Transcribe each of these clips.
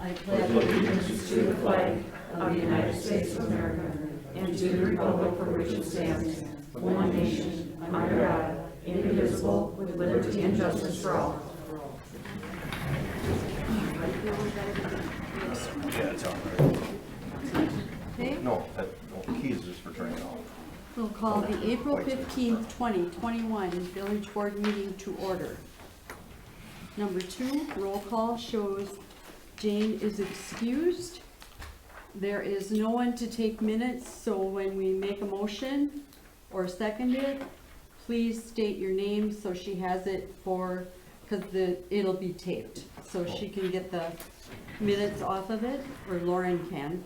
I pledge allegiance to the flag of the United States of America and to the republic for which it stands, one nation, under God, indivisible, with liberty and justice for all. Yeah, it's on there. Okay, No, the keys is for turning it off. we'll call the April 15th, 2021 Village Board meeting to order. Number 2, roll call shows Jane is excused. There is no one to take minutes, so when we make a motion or second it, please state your name so she has it for, because it'll be taped, so she can get the minutes off of it, or Lauren can.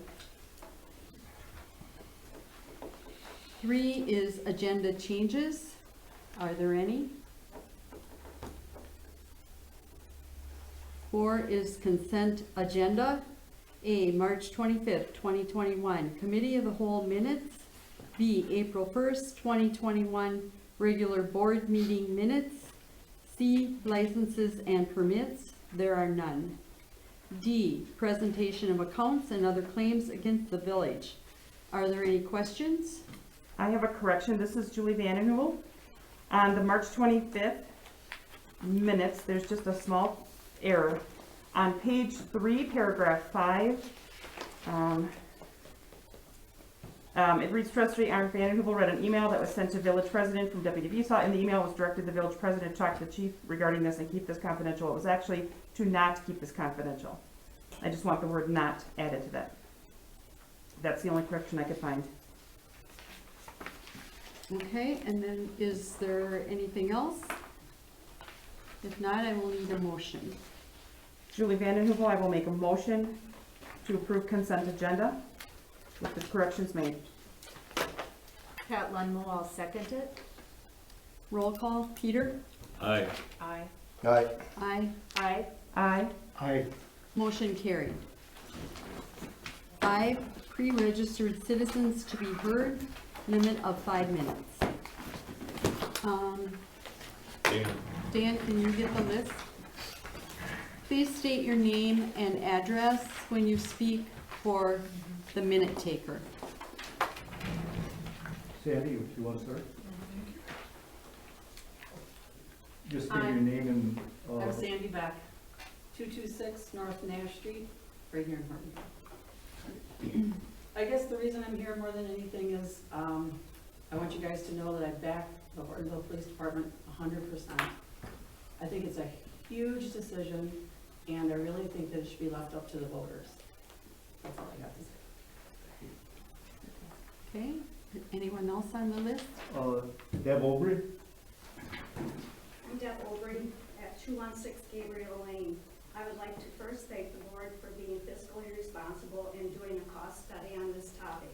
3 is agenda changes. Are there any? 4 is consent agenda. A, March 25th, 2021, Committee of the Whole minutes. B, April 1st, 2021, regular board meeting minutes. C, licenses and permits. There are none. D, presentation of accounts and other claims against the village. Are there any questions? I have a correction. This is Julie Vandenhoel. On the March 25th minutes, there's just a small error. On page 3, paragraph 5, it reads, Trustee Aaron Vandenhoel read an email that was sent to Village President from Deputy Visa. In the email was directed the Village President to talk to the Chief regarding this and keep this confidential. It was actually to not keep this confidential. I just want the word not added to that. That's the only correction I could find. Okay, and then is there anything else? If not, I will need a motion. Julie Vandenhoel, I will make a motion to approve consent agenda with the corrections made. Pat Lunmo, I'll second it. Roll call, Peter? Aye. Aye. Aye. Aye. Aye. Aye. Aye. Motion carried. 5, pre-registered citizens to be heard, limit of 5 minutes. Dan, can you get the list? Please state your name and address when you speak for the minute taker. Sandy, if you want to start? Just state your name and, I'm Sandy Beck, 226 North Nash Street, right here in Hortonville. I guess the reason I'm here more than anything is I want you guys to know that I back the Hortonville Police Department 100%. I think it's a huge decision, and I really think that it should be left up to the voters. That's all I got to say. Okay, anyone else on the list? Deb Obrey. I'm Deb Obrey at 216 Gabriel Lane. I would like to first thank the board for being fiscally responsible and doing a cost study on this topic.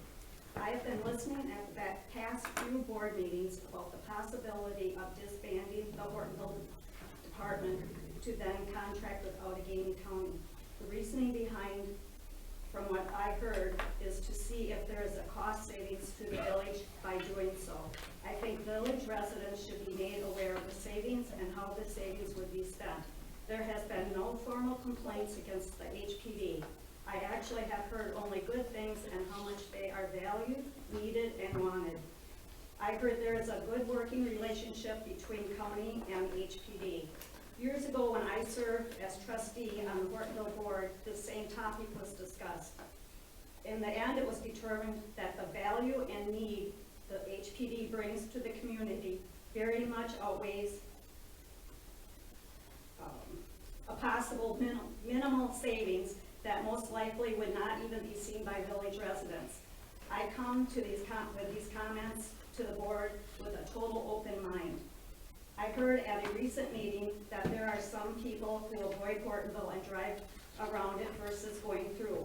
I have been listening at the past few board meetings about the possibility of disbanding the Hortonville Department to then contract with Outagamie County. The reasoning behind, from what I heard, is to see if there is a cost savings to the village by doing so. I think village residents should be made aware of the savings and how the savings would be spent. There has been no formal complaints against the HPD. I actually have heard only good things and how much they are valued, needed, and wanted. I heard there is a good working relationship between county and HPD. Years ago, when I served as trustee on the Hortonville board, the same topic was discussed. In the end, it was determined that the value and need the HPD brings to the community very much outweighs a possible minimal savings that most likely would not even be seen by village residents. I come to these comments to the board with a total open mind. I heard at a recent meeting that there are some people who avoid Hortonville and drive around it versus going through.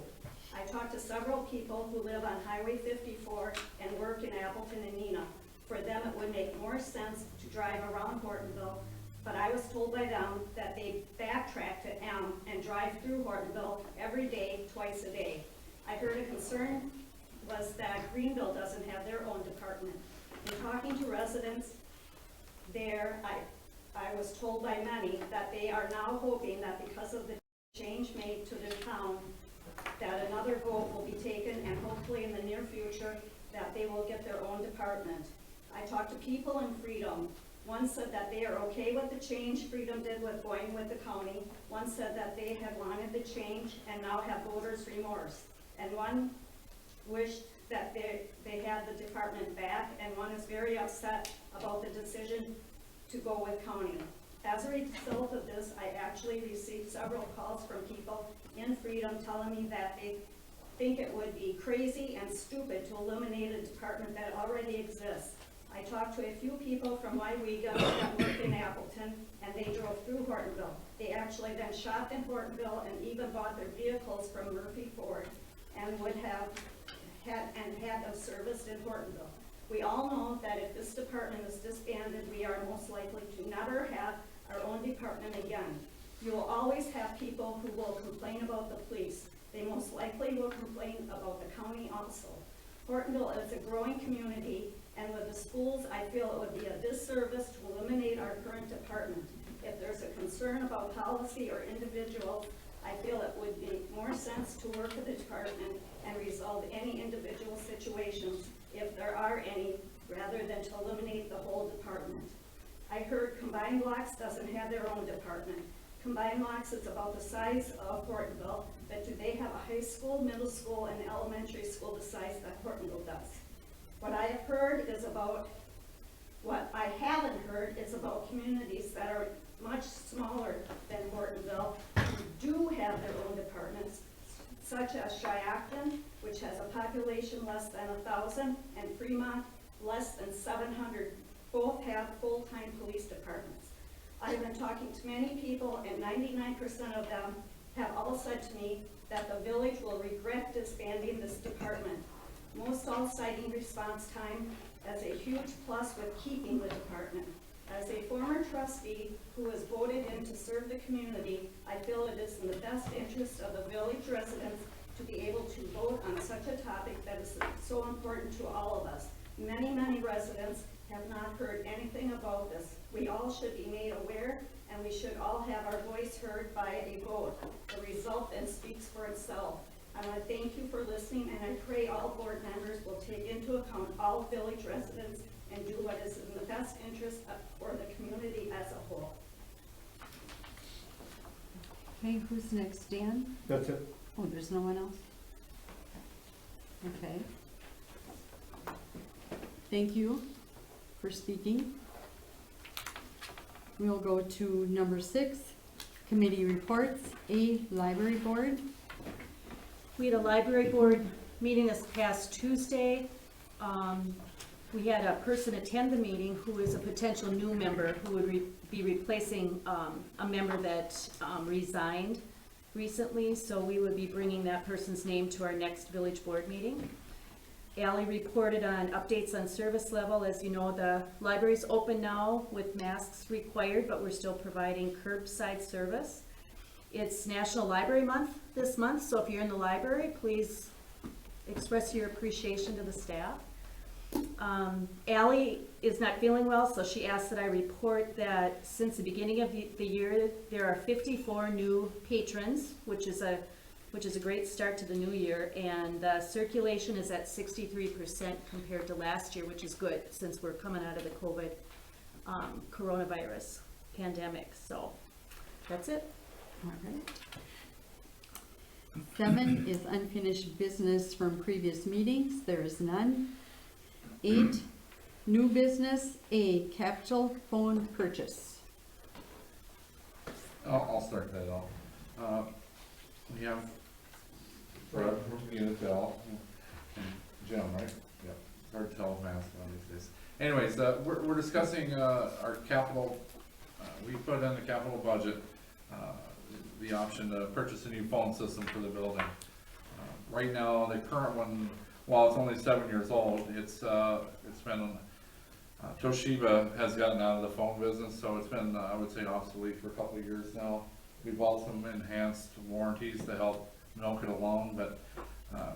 I talked to several people who live on Highway 54 and work in Appleton and Neenah. For them, it would make more sense to drive around Hortonville, but I was told by them that they backtrack to M and drive through Hortonville every day, twice a day. I heard a concern was that Greenville doesn't have their own department. In talking to residents there, I was told by many that they are now hoping that because of the change made to their town, another vote will be taken, and hopefully in the near future, that they will get their own department. I talked to people in Freedom. One said that they are okay with the change Freedom did with going with the county. One said that they had wanted the change and now have voters' remorse. And one wished that they had the department back, and one is very upset about the decision to go with county. As a result of this, I actually received several calls from people in Freedom telling me that they think it would be crazy and stupid to eliminate a department that already exists. I talked to a few people from Wyega that work in Appleton, and they drove through Hortonville. They actually then shopped in Hortonville and even bought their vehicles from Murphy Ford and would have had them serviced in Hortonville. We all know that if this department is disbanded, we are most likely to never have our own department again. You will always have people who will complain about the police. They most likely will complain about the county also. Hortonville is a growing community, and with the schools, I feel it would be a disservice to eliminate our current department. If there's a concern about policy or individuals, I feel it would make more sense to work with the department and resolve any individual situations, if there are any, rather than to eliminate the whole department. I heard Combined Locks doesn't have their own department. Combined Locks is about the size of Hortonville, but do they have a high school, middle school, and elementary school the size that Hortonville does? What I have heard is about, what I haven't heard is about communities that are much smaller than Hortonville, who do have their own departments, such as Cheyenne, which has a population less than 1,000, and Fremont, less than 700. Both have full-time police departments. I've been talking to many people, and 99% of them have all said to me that the village will regret disbanding this department. Most all citing response time as a huge plus with keeping the department. As a former trustee who was voted in to serve the community, I feel it is in the best interest of the village residents to be able to vote on such a topic that is so important to all of us. Many, many residents have not heard anything about this. We all should be made aware, and we should all have our voice heard by a vote. The result then speaks for itself. I want to thank you for listening, and I pray all board members will take into account all village residents and do what is in the best interest for the community as a whole. Okay, who's next? Dan? That's it. Oh, there's no one else? Okay. Thank you for speaking. We'll go to number 6, committee reports. A, library board. We had a library board meeting this past Tuesday. We had a person attend the meeting who is a potential new member who would be replacing a member that resigned recently, so we would be bringing that person's name to our next village board meeting. Allie reported on updates on service level. As you know, the library's open now with masks required, but we're still providing curbside service. It's National Library Month this month, so if you're in the library, please express your appreciation to the staff. Allie is not feeling well, so she asked that I report that since the beginning of the year, there are 54 new patrons, which is a great start to the new year, and the circulation is at 63% compared to last year, which is good since we're coming out of the COVID coronavirus pandemic. So that's it. All right. 7 is unfinished business from previous meetings. There is none. 8, new business. A, capital phone purchase. I'll start that off. We have Fred from Unitel and Jim, right? Yep. Hard to tell with masks on these days. Anyways, we're discussing our capital. We put in the capital budget the option to purchase a new phone system for the building. Right now, the current one, while it's only 7 years old, it's been Toshiba has gotten out of the phone business, so it's been I would say obsolete for a couple of years now. We bought some enhanced warranties to help milk it along, but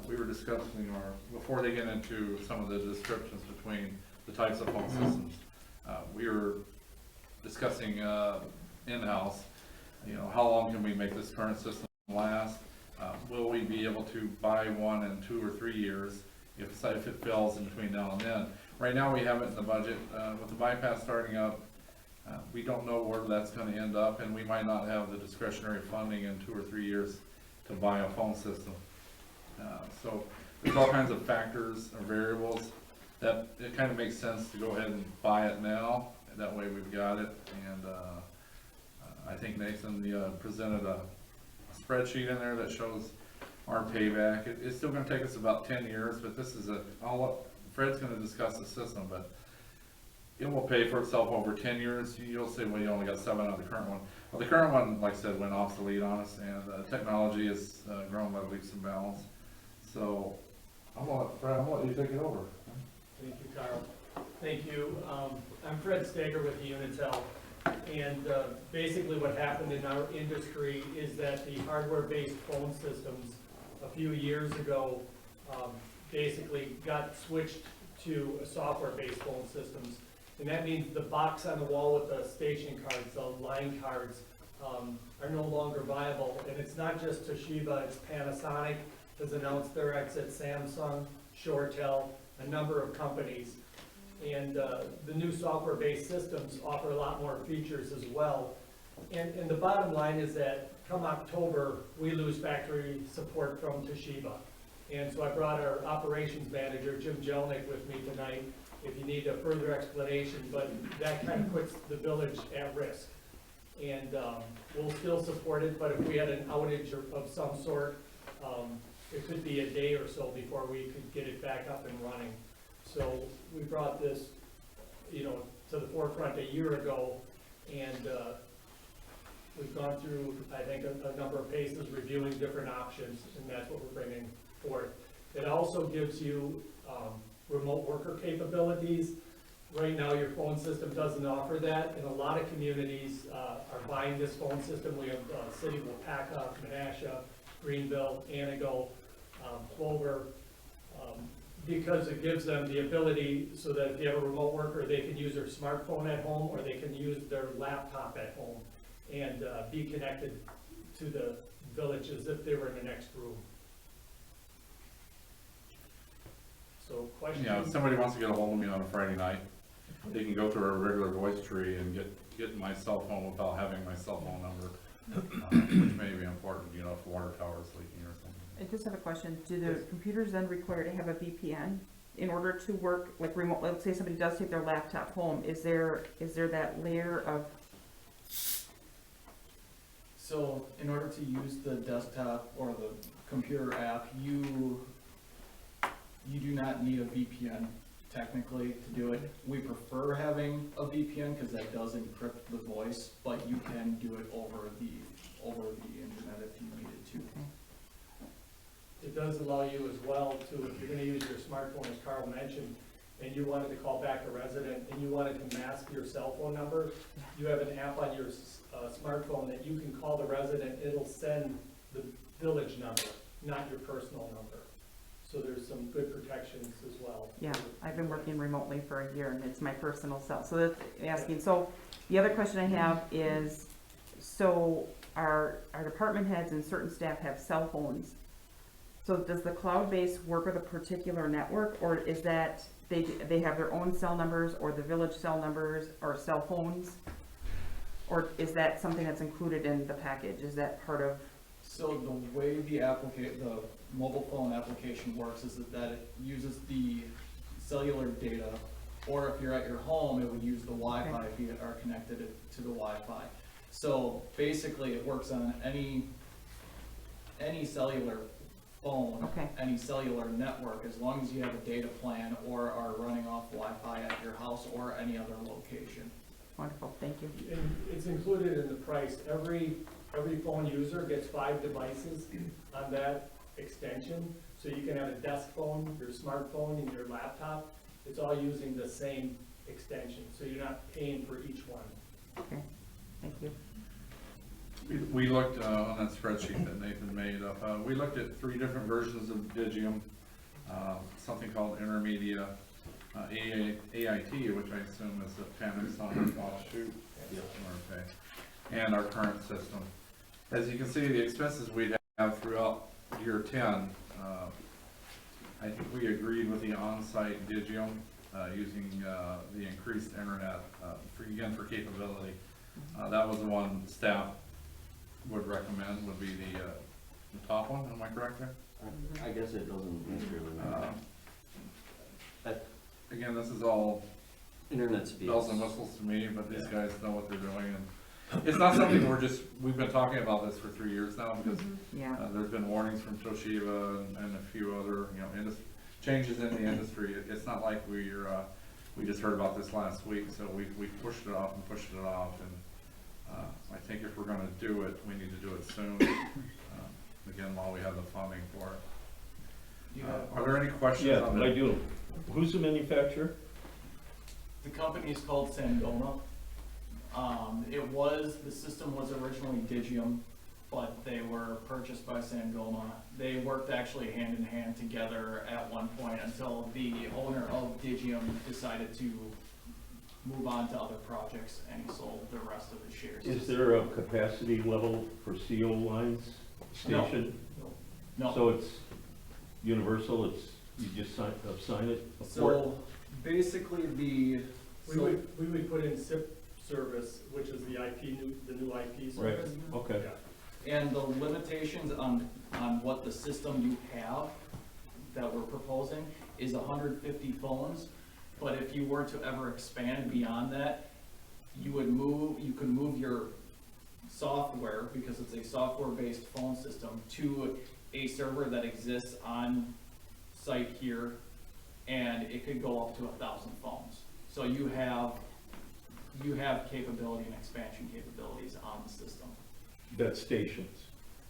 we were discussing, or before they get into some of the descriptions between the types of phone systems, we were discussing in-house, you know, how long can we make this current system last? will we be able to buy one in 2 or 3 years if it fails in between now and then? Right now, we have it in the budget. With the bypass starting up, we don't know where that's gonna end up, and we might not have the discretionary funding in 2 or 3 years to buy a phone system. So there's all kinds of factors or variables that it kind of makes sense to go ahead and buy it now. That way we've got it, and I think Nathan presented a spreadsheet in there that shows our payback. It's still gonna take us about 10 years, but this is Fred's gonna discuss the system, but it will pay for itself over 10 years. You'll say, well, you only got 7 out of the current one. Well, the current one, like I said, went obsolete on us, and technology has grown by leaps and bounds. So I'm gonna let you take it over. Thank you, Carl. Thank you. I'm Fred Stager with Unitel. And basically what happened in our industry is that the hardware-based phone systems a few years ago basically got switched to software-based phone systems. And that means the box on the wall with the station cards, the line cards, are no longer viable. And it's not just Toshiba, it's Panasonic has announced their exit, Samsung, ShoreTel, a number of companies. And the new software-based systems offer a lot more features as well. And the bottom line is that come October, we lose factory support from Toshiba. And so I brought our operations manager, Jim Jelnick, with me tonight, if you need a further explanation, but that kind of puts the village at risk. And we'll still support it, but if we had an outage of some sort, it could be a day or so before we could get it back up and running. So we brought this, to the forefront a year ago, and we've gone through, I think, a number of paces reviewing different options, and that's what we're bringing forth. It also gives you remote worker capabilities. Right now, your phone system doesn't offer that, and a lot of communities are buying this phone system. We have City of Wapaka, Menasha, Greenville, Anago, Clover, because it gives them the ability so that if you have a remote worker, they can use their smartphone at home, or they can use their laptop at home and be connected to the village as if they were in the next room. So questions? Yeah, if somebody wants to get a hold of me on a Friday night, they can go to our regular voice tree and get my cell phone without having my cell phone number, which may be important, if water tower is leaking or something. I just have a question. Do the computers then require to have a VPN in order to work like remote? Let's say somebody does take their laptop home. Is there that layer of? So in order to use the desktop or the computer app, you do not need a VPN technically to do it. We prefer having a VPN because that does encrypt the voice, but you can do it over the internet if you needed to. It does allow you as well to, if you're gonna use your smartphone, as Carl mentioned, and you wanted to call back a resident and you wanted to mask your cell phone number, you have an app on your smartphone that you can call the resident. It'll send the village number, not your personal number. So there's some good protections as well. Yeah, I've been working remotely for a year and it's my personal cell. So that's asking. So the other question I have is, so our department heads and certain staff have cell phones. So does the cloud-based work with a particular network, or is that they have their own cell numbers, or the village cell numbers, or cell phones? Or is that something that's included in the package? Is that part of? So the way the mobile phone application works is that it uses the cellular data, or if you're at your home, it would use the Wi-Fi if you are connected to the Wi-Fi. So basically, it works on any cellular phone, any cellular network, as long as you have a data plan or are running off Wi-Fi at your house or any other location. Wonderful, thank you. And it's included in the price. Every phone user gets 5 devices on that extension. So you can have a desk phone, your smartphone, and your laptop. It's all using the same extension. So you're not paying for each one. Okay, thank you. We looked on that spreadsheet that Nathan made up. We looked at 3 different versions of Digium, something called Intermedia, AIT, which I assume is a Panasonic offshoot, and our current system. As you can see, the expenses we'd have throughout year 10, I think we agreed with the on-site Digium, using the increased internet, for capability. That was the one staff would recommend, would be the top one, am I correct there? I guess it doesn't necessarily matter. Again, this is all Internet speeds. bells and whistles to me, but these guys know what they're doing, and it's not something we've been talking about this for 3 years now, because Yeah. there's been warnings from Toshiba and a few other, changes in the industry. It's not like we just heard about this last week, so we pushed it off, and I think if we're gonna do it, we need to do it soon, again, while we have the funding for it. Are there any questions Yeah, on I that? do. Who's the manufacturer? The company is called Sangoma. The system was originally Digium, but they were purchased by Sangoma. They worked actually hand in hand together at one point until the owner of Digium decided to move on to other projects and he sold the rest of his shares. Is there a capacity level for CO lines station? No. So it's universal, you just sign it? So basically We would put in SIP service, which is the new IP Right, service. okay. Yeah. And the limitations on what the system you have that we're proposing is 150 phones. But if you were to ever expand beyond that, you could move your software, because it's a software-based phone system, to a server that exists on site here, and it could go up to 1,000 phones. So you have capability and expansion capabilities on the system. That's stations.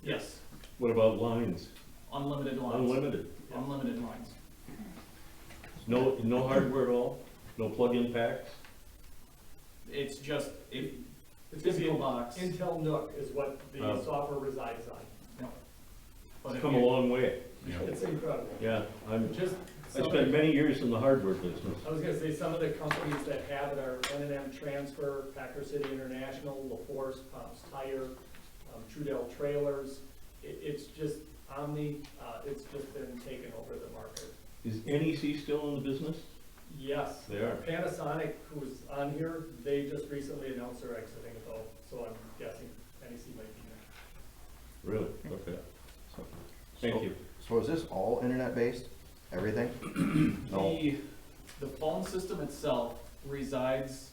Yes, What about lines? unlimited lines. Unlimited? Unlimited lines. No hardware at all? No plug-in packs? It's just a It's gonna be physical box. Intel NUC is what the Oh. software resides on. But It's if come a you- long way. It's incredible. Yeah, I Some spent many years in the hardware business. I was gonna say, some of the companies that have it are N&M Transfer, Packer City International, LaForce, Pops Tire, Trudell Trailers. It's just Omni, it's just been taken over the market. Is NEC still in the business? Yes. They are. Panasonic, who's on here, they just recently announced they're exiting though, so I'm guessing NEC might be next. Really? Okay. Thank you. So is this all internet-based, everything? No. The phone system itself resides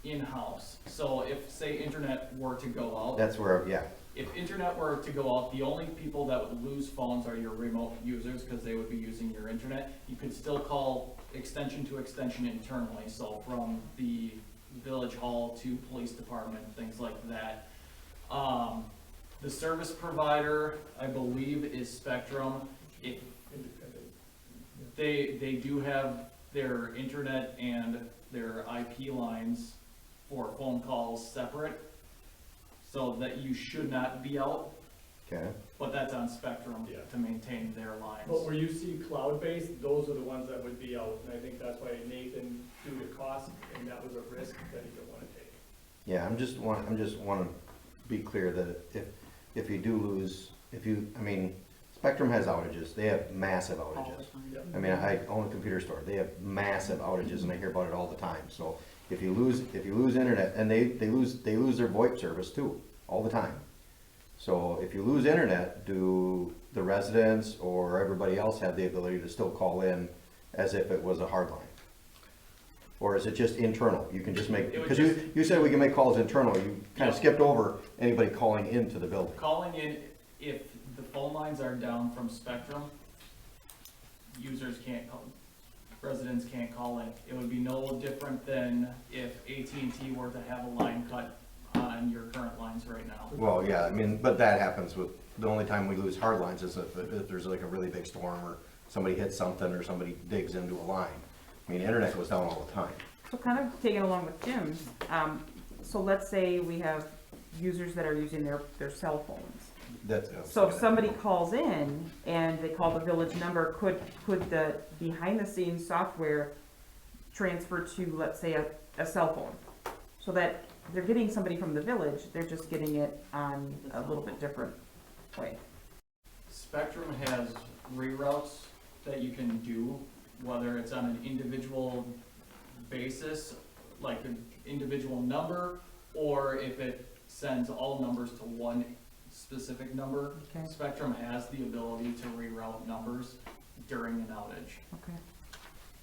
in-house. So if, say, internet were to go out, That's where, yeah, if internet were to go out, the only people that would lose phones are your remote users, because they would be using your internet. You could still call extension to extension internally, so from the village hall to police department, things like that. The service provider, I believe, is Spectrum. If Independent. they do have their internet and their IP lines for phone calls separate, so that you should not be out, okay. but that's on Spectrum Yeah. to maintain their lines. But where you see cloud-based, those are the ones that would be out, and I think that's why Nathan, due to cost, and that was a risk that he didn't wanna take. Yeah, I'm just want to be clear that if you do lose, Spectrum has outages, they have massive outages. Yep. I mean, I own a computer store, they have massive outages and I hear about it all the time, so if you lose internet, and they lose their VoIP service too, all the time. So if you lose internet, do the residents or everybody else have the ability to still call in as if it was a hard line? Or is it just internal? You can just make, It would because just- you said we can make calls internal, you kind of Yeah. skipped over anybody calling into the building. Calling in, if the phone lines are down from Spectrum, users can't call, residents can't call in. It would be no different than if AT&T were to have a line cut on your current lines right now. Well, yeah, but that happens with, the only time we lose hard lines is if there's like a really big storm or somebody hits something or somebody digs into a line. Internet goes down all the time. So kind of taking along with Jim's, so let's say we have users that are using their cell phones. So if somebody calls in and they call the village number, could the behind the scenes software transfer to, let's say, a cell phone? So that they're getting somebody from the village, they're just getting it on a little bit different way. Spectrum has reroutes that you can do, whether it's on an individual basis, like an individual number, or if it sends all numbers to one specific number. Okay. Spectrum has the ability to reroute numbers during an outage. Okay.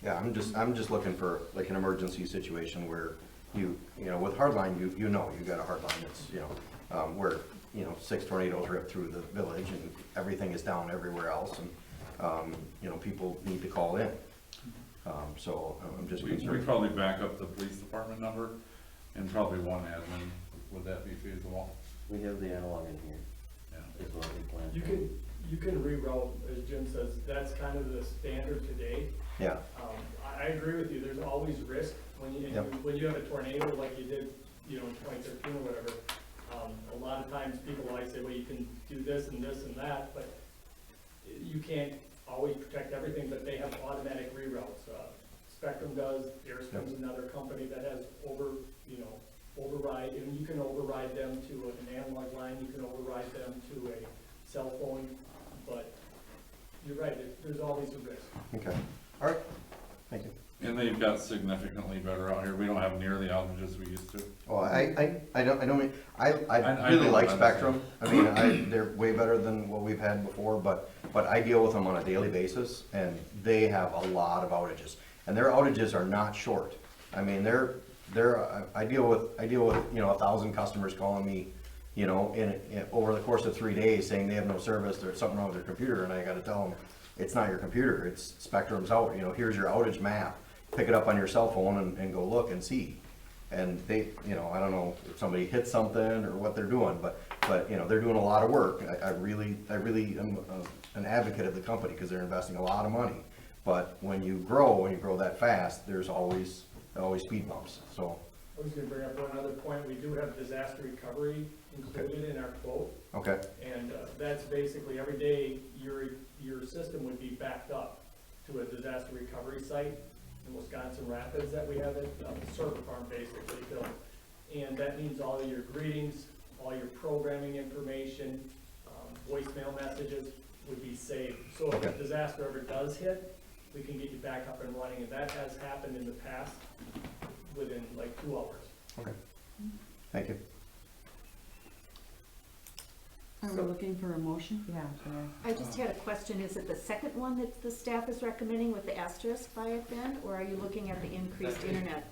Yeah, I'm just looking for like an emergency situation where you know, with hardline, you know, you got a hardline that's, you know, where, you know, 6 tornadoes rip through the village and everything is down everywhere else, and, you know, people need to call in. So I'm just We concerned. probably back up the police department number and probably one admin. Would that be feasible? We have the analog in here, Yeah. is what we plan. You can reroute, as Jim says, that's kind of the standard today. Yeah, I agree with you, there's always risk when you, Yep. when you have a tornado like you did, you know, in 2013 or whatever. A lot of times people like say, well, you can do this and this and that, but you can't always protect everything, but they have automatic reroutes. Spectrum does, Airstream's another company that has override, and you can override them to an analog line, you can override them to a cell phone, but you're right, there's always a risk. okay, all right, thank you. And they've got significantly better out here. We don't have near the outages we used to. Oh, I I really know like that. Spectrum. I mean, they're way better than what we've had before, but I deal with them on a daily basis, and they have a lot of outages. And their outages are not short. I mean, I deal with, you know, 1,000 customers calling me, you know, in over the course of 3 days saying they have no service, there's something wrong with their computer, and I gotta tell them, it's not your computer, it's Spectrum's out, you know, here's your outage map. Pick it up on your cell phone and go look and see. And they, you know, I don't know if somebody hit something or what they're doing, but you know, they're doing a lot of work. I really am an advocate of the company because they're investing a lot of money. But when you grow that fast, there's always speed bumps, so. I was gonna bring up one other point, we do have disaster recovery included in our quote, Okay, and that's basically every day your system would be backed up to a disaster recovery site in Wisconsin Rapids that we have it, a server farm basically built. And that means all of your greetings, all your programming information, voicemail messages would be saved. So if a Okay. disaster ever does hit, we can get you back up and running, and that has happened in the past within like 2 hours. okay, thank you. Are we looking for a motion? Yeah, sure. I just had a question, is it the second one that the staff is recommending with the asterisk by it then, or are you looking at the increased internet?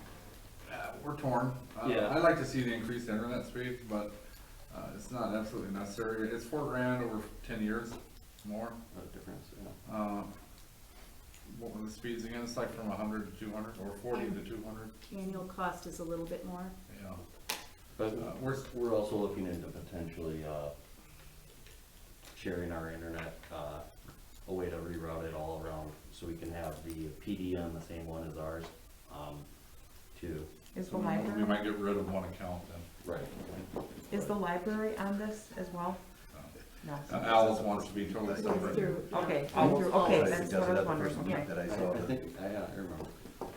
We're torn. Yeah. I'd like to see the increased internet speed, but it's not absolutely necessary. It's $4,000 over 10 years, more. No difference, yeah. What were the speeds again? It's like from 100 to 200 or 40 to 200. Annual cost is a little bit more. Yeah. But We're we're also looking into potentially, sharing our internet, a way to reroute it all around, so we can have the PD on the same one as ours, too. Is the we library, might get rid of one account then. Right. is the library on this as well? No. Alice wants to be totally separate. Through, Okay, through all okay, of I that's suggested what I was that the wondering, first okay. week that I I saw the. think, I remember,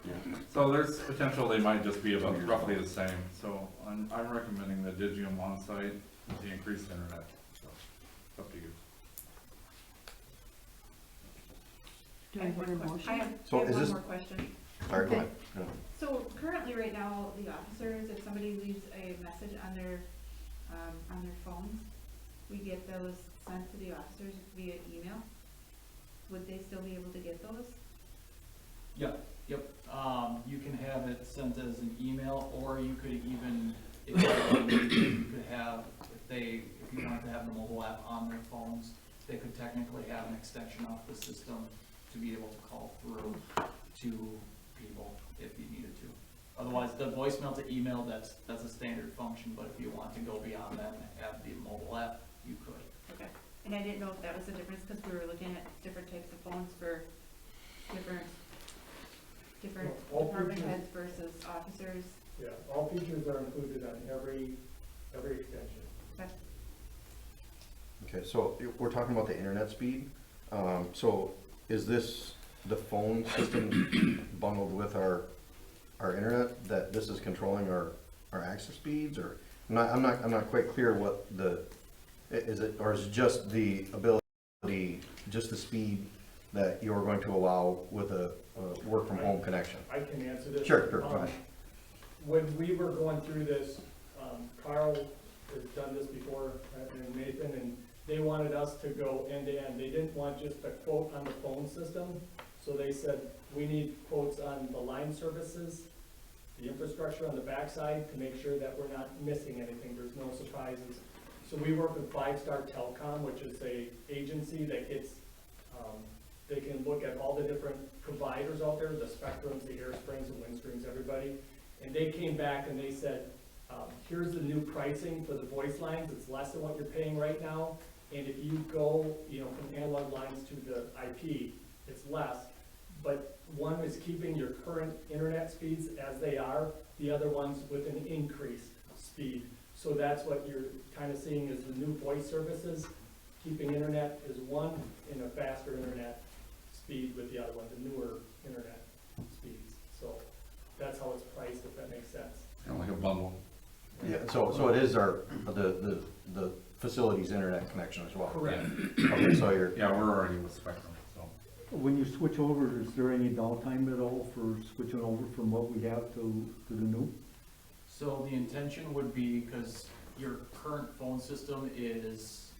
yeah. So there's potential they might just be about roughly the same. So I'm recommending the Digium on-site with the increased internet. So it's up to you. Do we want a motion? I have So is one this- more question. Sorry, go ahead. No. So currently, right now, the officers, if somebody leaves a message on their phones, we get those sent to the officers via email. Would they still be able to get those? Yep. You can have it sent as an email, or you could even, if you could have, if you wanted to have the mobile app on their phones, they could technically have an extension off the system to be able to call through to people if you needed to. Otherwise, the voicemail to email, that's a standard function, but if you want to go beyond that and have the mobile app, you could. Okay. And I didn't know if that was the difference, because we were looking at different types of phones for different All department features. heads versus officers. Yeah, all features are included on every extension. Okay, so we're talking about the internet speed. So is this the phone system bundled with our internet, that this is controlling our access speeds, or I'm not quite clear what is it, or is it just the ability just the speed that you're going to allow with a work from home connection? I can answer this. Sure, go ahead. When we were going through this, Carl has done this before, and Nathan, and they wanted us to go end to end. They didn't want just a quote on the phone system, so they said, we need quotes on the line services, the infrastructure on the backside, to make sure that we're not missing anything, there's no surprises. So we work with 5-Star Telecom, which is a agency that gets, they can look at all the different providers out there, the Spectrums, the Airsprings, the Windstreams, everybody. And they came back and they said, here's the new pricing for the voice lines, it's less than what you're paying right now. And if you go, from analog lines to the IP, it's less. But one is keeping your current internet speeds as they are, the other one's with an increased speed. So that's what you're kind of seeing is the new voice services, keeping internet as one and a faster internet speed with the other one, the newer internet speeds. So that's how it's priced, if that makes sense. Kind of like a bundle. Yeah, so it is the facility's internet connection as well? Correct. Okay, so you're, Yeah, we're already with Spectrum, so. When you switch over, is there any downtime at all for switching over from what we have to the new? So the intention would be, because your current phone system is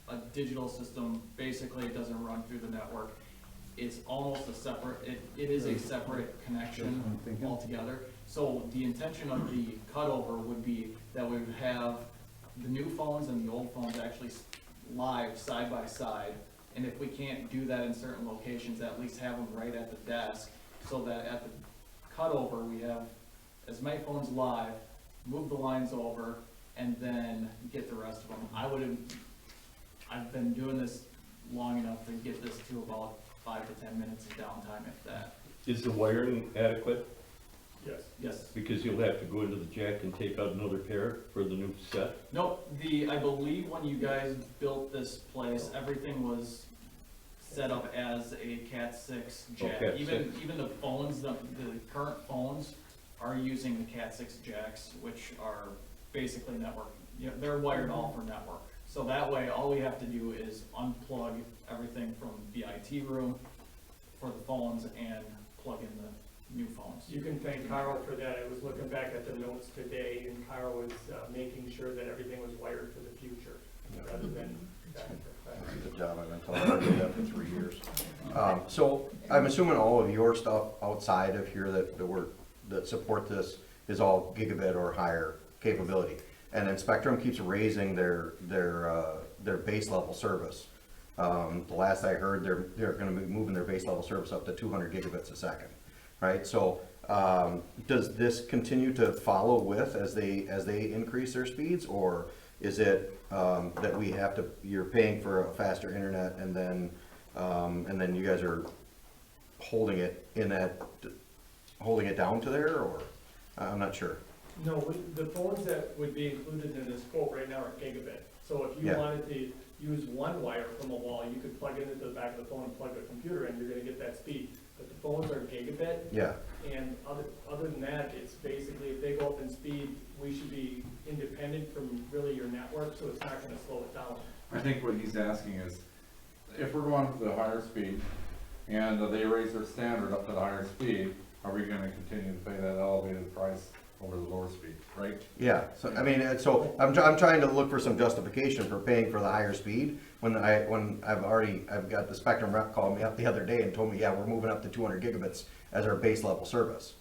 a digital system, basically it doesn't run through the network. It's almost a separate, it is a separate connection That's what I'm thinking. altogether. So the intention of the cutover would be that we would have the new phones and the old phones actually live side by side. And if we can't do that in certain locations, at least have them right at the desk, so that at the cutover, we have as many phones live, move the lines over, and then get the rest of them. I've been doing this long enough to get this to about 5 to 10 minutes of downtime, if that. Is the wiring adequate? Yes. Yes. Because you'll have to go into the jack and take out another pair for the new set? Nope, I believe when you guys built this place, everything was set up as a Cat 6 jack. Cat Even 6. even the phones, the current phones are using the Cat 6 jacks, which are basically network. They're wired all for network. So that way, all we have to do is unplug everything from the IT room for the phones and plug in the new phones. You can thank Carl for that. I was looking back at the notes today, and Carl was making sure that everything was wired for the future, rather than back to back. good job, I've been telling you to do that for 3 years. So I'm assuming all of your stuff outside of here that support this is all gigabit or higher capability. And then Spectrum keeps raising their base level service. The last I heard, they're gonna be moving their base level service up to 200 gigabits a second, right? So, does this continue to follow with as they increase their speeds, or is it, that you're paying for a faster internet and then you guys are holding it down to there, or, I'm not sure. No, the phones that would be included in this quote right now are gigabit. So if you Yeah. wanted to use one wire from a wall, you could plug it into the back of the phone and plug the computer in, you're gonna get that speed. But the phones are gigabit, Yeah, and other than that, it's basically, if they go up in speed, we should be independent from really your network, so it's not gonna slow it down. I think what he's asking is, if we're going to the higher speed, and they raise their standard up to the higher speed, are we gonna continue to pay that elevated price over the lower speed, right? yeah, so, I mean, I'm trying to look for some justification for paying for the higher speed, when I've got the Spectrum rep called me up the other day and told me, yeah, we're moving up to 200 gigabits as our base level service.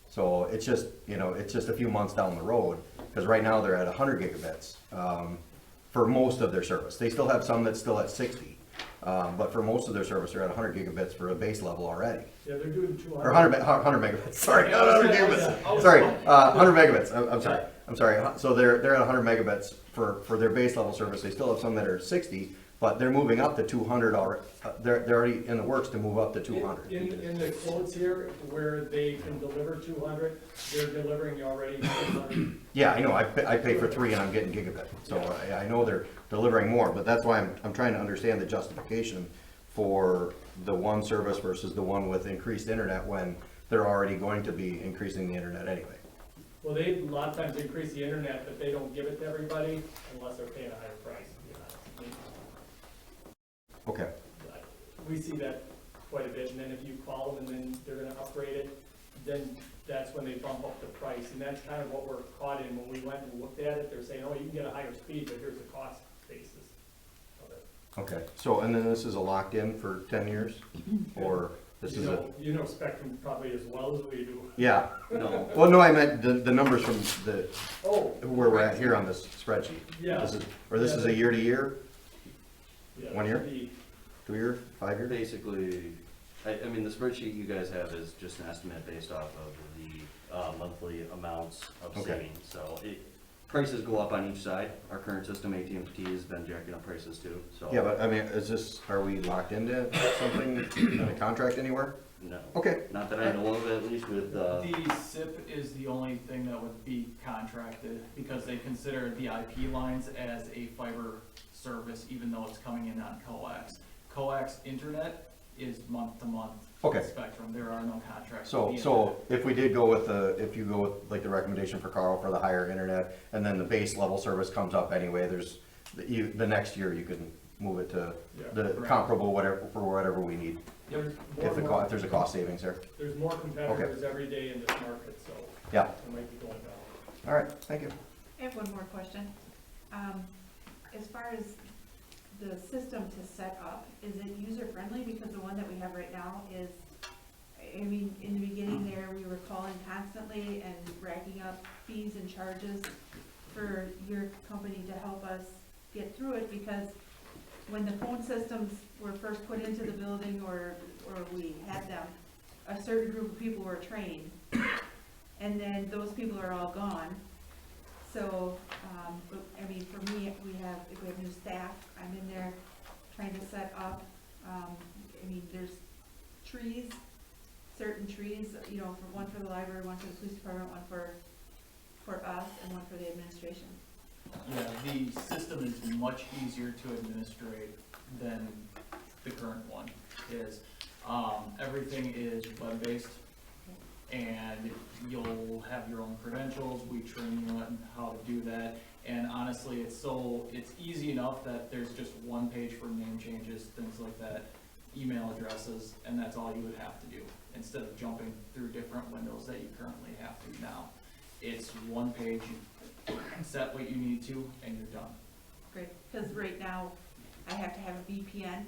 So it's just, it's just a few months down the road, because right now they're at 100 gigabits, for most of their service. They still have some that's still at 60, but for most of their service, they're at 100 gigabits for a base level already. Yeah, they're doing 200. Or 100 megabits, sorry, Yeah, not 100 I was- gigabits, I was- sorry, 100 megabits, I'm sorry. So they're at 100 megabits for their base level service. They still have some that are 60, but they're moving up to 200 already. They're already in the works to move up to 200. In the quotes here, where they can deliver 200, they're delivering you already 200. Yeah, I know, I pay for 3 and I'm getting gigabit, so I know they're delivering more, but that's why I'm trying to understand the justification for the one service versus the one with increased internet when they're already going to be increasing the internet anyway. Well, they a lot of times increase the internet, but they don't give it to everybody unless they're paying a higher price. Okay, We see that quite a bit, and then if you call them and then they're gonna upgrade it, then that's when they bump up the price, and that's kind of what we're caught in. When we went and looked at it, they're saying, oh, you can get a higher speed, but here's the cost basis of it. okay. So, and then this is a locked-in for 10 years? Or this is a, You know Spectrum probably as well as we do. yeah. No, Well, no, I meant the numbers from the, Oh. where we're at here on this spreadsheet. Yeah. This is, or this is a year-to-year, Yeah, 1 year? the- 2 year, 5 year? basically, I mean, the spreadsheet you guys have is just an estimate based off of the monthly amounts of Okay. savings. So prices go up on each side. Our current system, AT&T, has been jacking up prices too, so. Yeah, but I mean, is this, are we locked into something in a contract anywhere? No, Okay, not that I know of, at least with, The SIP is the only thing that would be contracted, because they consider the IP lines as a fiber service, even though it's coming in on coax. Coax internet is month to month. Okay. Spectrum, there are no contracts. so, with the so if we did go with if you go with like the recommendation for Carl for the higher internet, and then the base level service comes up anyway, there's, the next year you can move it to Yeah. the Right. comparable whatever, for whatever we need, There's if more, if there's a cost savings there. there's more competitors every day in this market, so Yeah, it might be going down. all right, thank you. I have one more question. As far as the system to set up, is it user-friendly? Because the one that we have right now is, I mean, in the beginning there, we were calling constantly and racking up fees and charges for your company to help us get through it, because when the phone systems were first put into the building, or we had them, a certain group of people were trained, and then those people are all gone. So, but, I mean, for me, if we have new staff, I'm in there trying to set up, I mean, there's trees, certain trees, you know, one for the library, one for the police department, one for us, and one for the administration. Yeah, the system is much easier to administrate than the current one is. Everything is web-based, and you'll have your own credentials. We train you on how to do that. And honestly, it's easy enough that there's just one page for name changes, things like that, email addresses, and that's all you would have to do, instead of jumping through different windows that you currently have to now. It's one page, you set what you need to, and you're done. Great, because right now, I have to have a VPN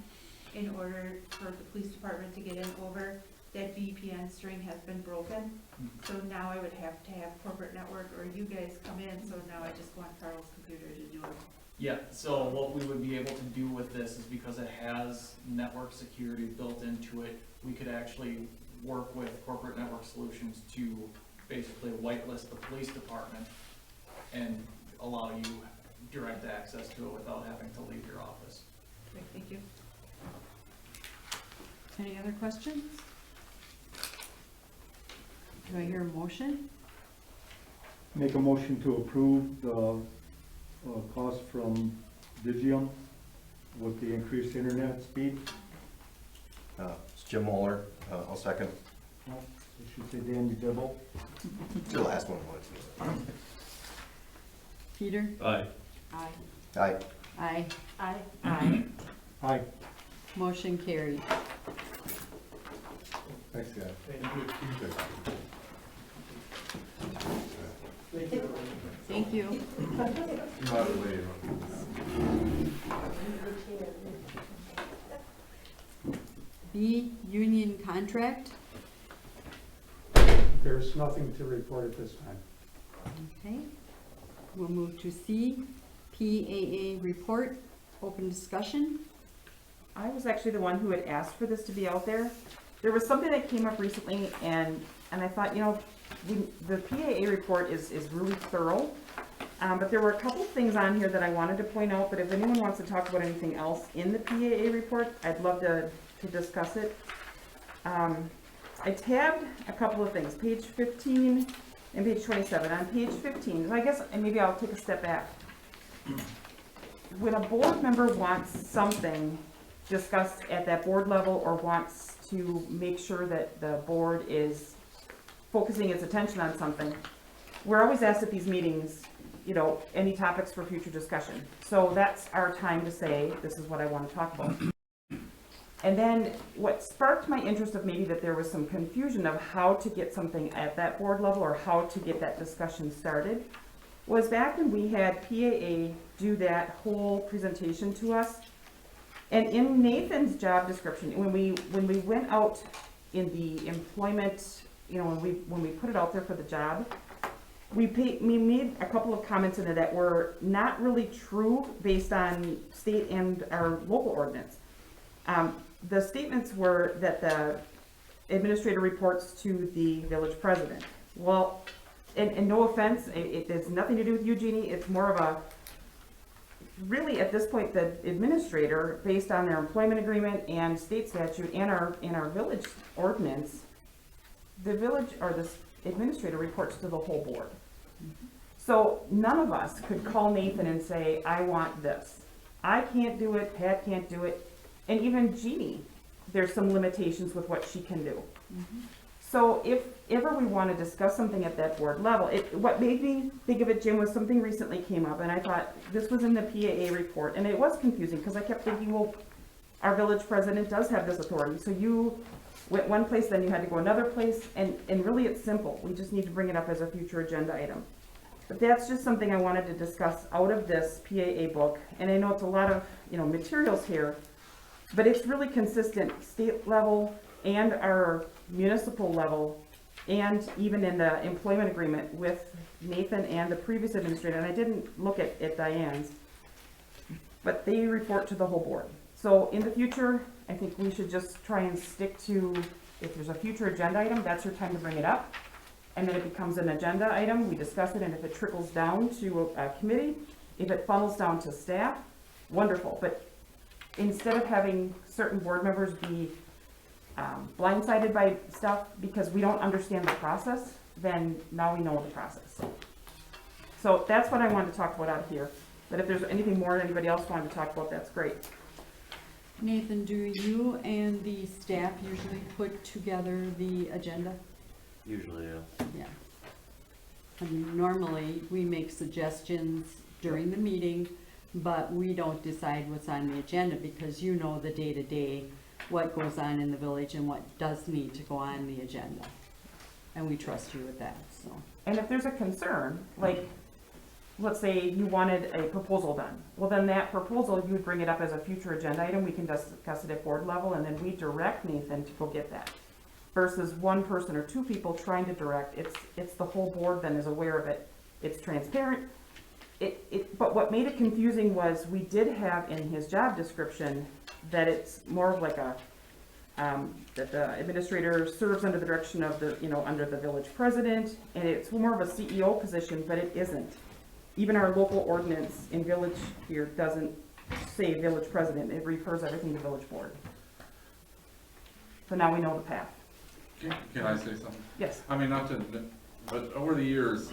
in order for the police department to get in over. That VPN string has been broken, so now I would have to have corporate network or you guys come in, so now I just want Carl's computer to do it. Yeah, so what we would be able to do with this is, because it has network security built into it, we could actually work with corporate network solutions to basically whitelist the police department and allow you direct access to it without having to leave your office. Great, thank you. Any other questions? Do I hear a motion? Make a motion to approve the cost from Digium with the increased internet speed. It's Jim Moeller, I'll second. I should say Danny Dibble. The last one was. Peter? Aye. Aye. Aye. Aye. Aye. Aye. Aye. Motion carried. Thanks, guys. Thank you. Good. Thank you. Thank you. You have to leave. B, union contract. There's nothing to report at this time. Okay. We'll move to C, PAA report, open discussion. I was actually the one who had asked for this to be out there. There was something that came up recently, and I thought, you know, the PAA report is really thorough, but there were a couple things on here that I wanted to point out, but if anyone wants to talk about anything else in the PAA report, I'd love to discuss it. I tabbed a couple of things, page 15 and page 27. On page 15, I guess, and maybe I'll take a step back. When a board member wants something discussed at that board level, or wants to make sure that the board is focusing its attention on something, we're always asked at these meetings, you know, any topics for future discussion. So that's our time to say, this is what I want to talk about. And then what sparked my interest of maybe that there was some confusion of how to get something at that board level or how to get that discussion started was back when we had PAA do that whole presentation to us. And in Nathan's job description, when we went out in the employment, you know, when we put it out there for the job, we made a couple of comments in it that were not really true based on state and our local ordinance. The statements were that the administrator reports to the village president. Well, and no offense, it has nothing to do with you, Jeannie, it's more of a, really at this point, the administrator, based on their employment agreement and state statute and our village ordinance, the village, or the administrator reports to the whole board. So none of us could call Nathan and say, I want this. I can't do it, Pat can't do it, and even Jeannie, there's some limitations with what she can do. So if ever we want to discuss something at that board level, what made me think of it, Jim, was something recently came up, and I thought this was in the PAA report, and it was confusing, because I kept thinking, well, our village president does have this authority, so you went one place, then you had to go another place, and really it's simple. We just need to bring it up as a future agenda item. But that's just something I wanted to discuss out of this PAA book, and I know it's a lot of, you know, materials here, but it's really consistent, state level and our municipal level, and even in the employment agreement with Nathan and the previous administrator, and I didn't look at Diane's, but they report to the whole board. So in the future, I think we should just try and stick to, if there's a future agenda item, that's your time to bring it up. And then it becomes an agenda item, we discuss it, and if it trickles down to a committee, if it funnels down to staff, wonderful. But instead of having certain board members be blindsided by stuff because we don't understand the process, then now we know the process. So that's what I wanted to talk about out here. But if there's anything more anybody else wanted to talk about, that's great. Nathan, do you and the staff usually put together the agenda? Usually, yeah. Yeah. I mean, normally, we make suggestions during the meeting, but we don't decide what's on the agenda because you know the day-to-day, what goes on in the village and what does need to go on the agenda. And we trust you with that, so. And if there's a concern, like, let's say you wanted a proposal done, well then that proposal, you would bring it up as a future agenda item, we can discuss it at board level, and then we direct Nathan to go get that. Versus one person or two people trying to direct, it's the whole board then is aware of it, it's transparent. But what made it confusing was we did have in his job description that it's more of like a, that the administrator serves under the direction of the, you know, under the village president, and it's more of a CEO position, but it isn't. Even our local ordinance in village here doesn't say village president, it refers everything to village board. So now we know the path. Can I say something? Yes. I mean, not to, but over the years,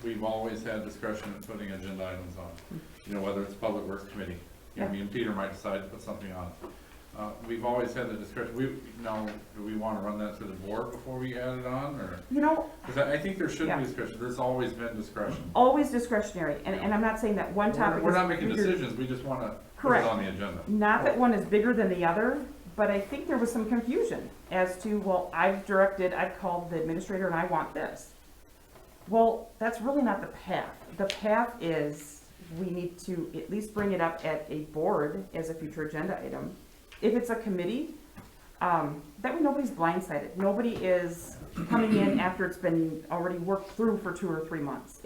we've always had discretion in putting agenda items on. You know, whether it's Public Works Committee, you know, me and Peter might decide to put something on. We've always had the discretion. Now, do we want to run that to the board before we add it on, or? You know, Because I think there should Yeah. be discretion. There's always been discretion. always discretionary, and I'm not saying that one topic We're is not making bigger- decisions, we just want to put it Correct. on the agenda. Not that one is bigger than the other, but I think there was some confusion as to, well, I've called the administrator and I want this. Well, that's really not the path. The path is, we need to at least bring it up at a board as a future agenda item. If it's a committee, that way nobody's blindsided. Nobody is coming in after it's been already worked through for 2 or 3 months.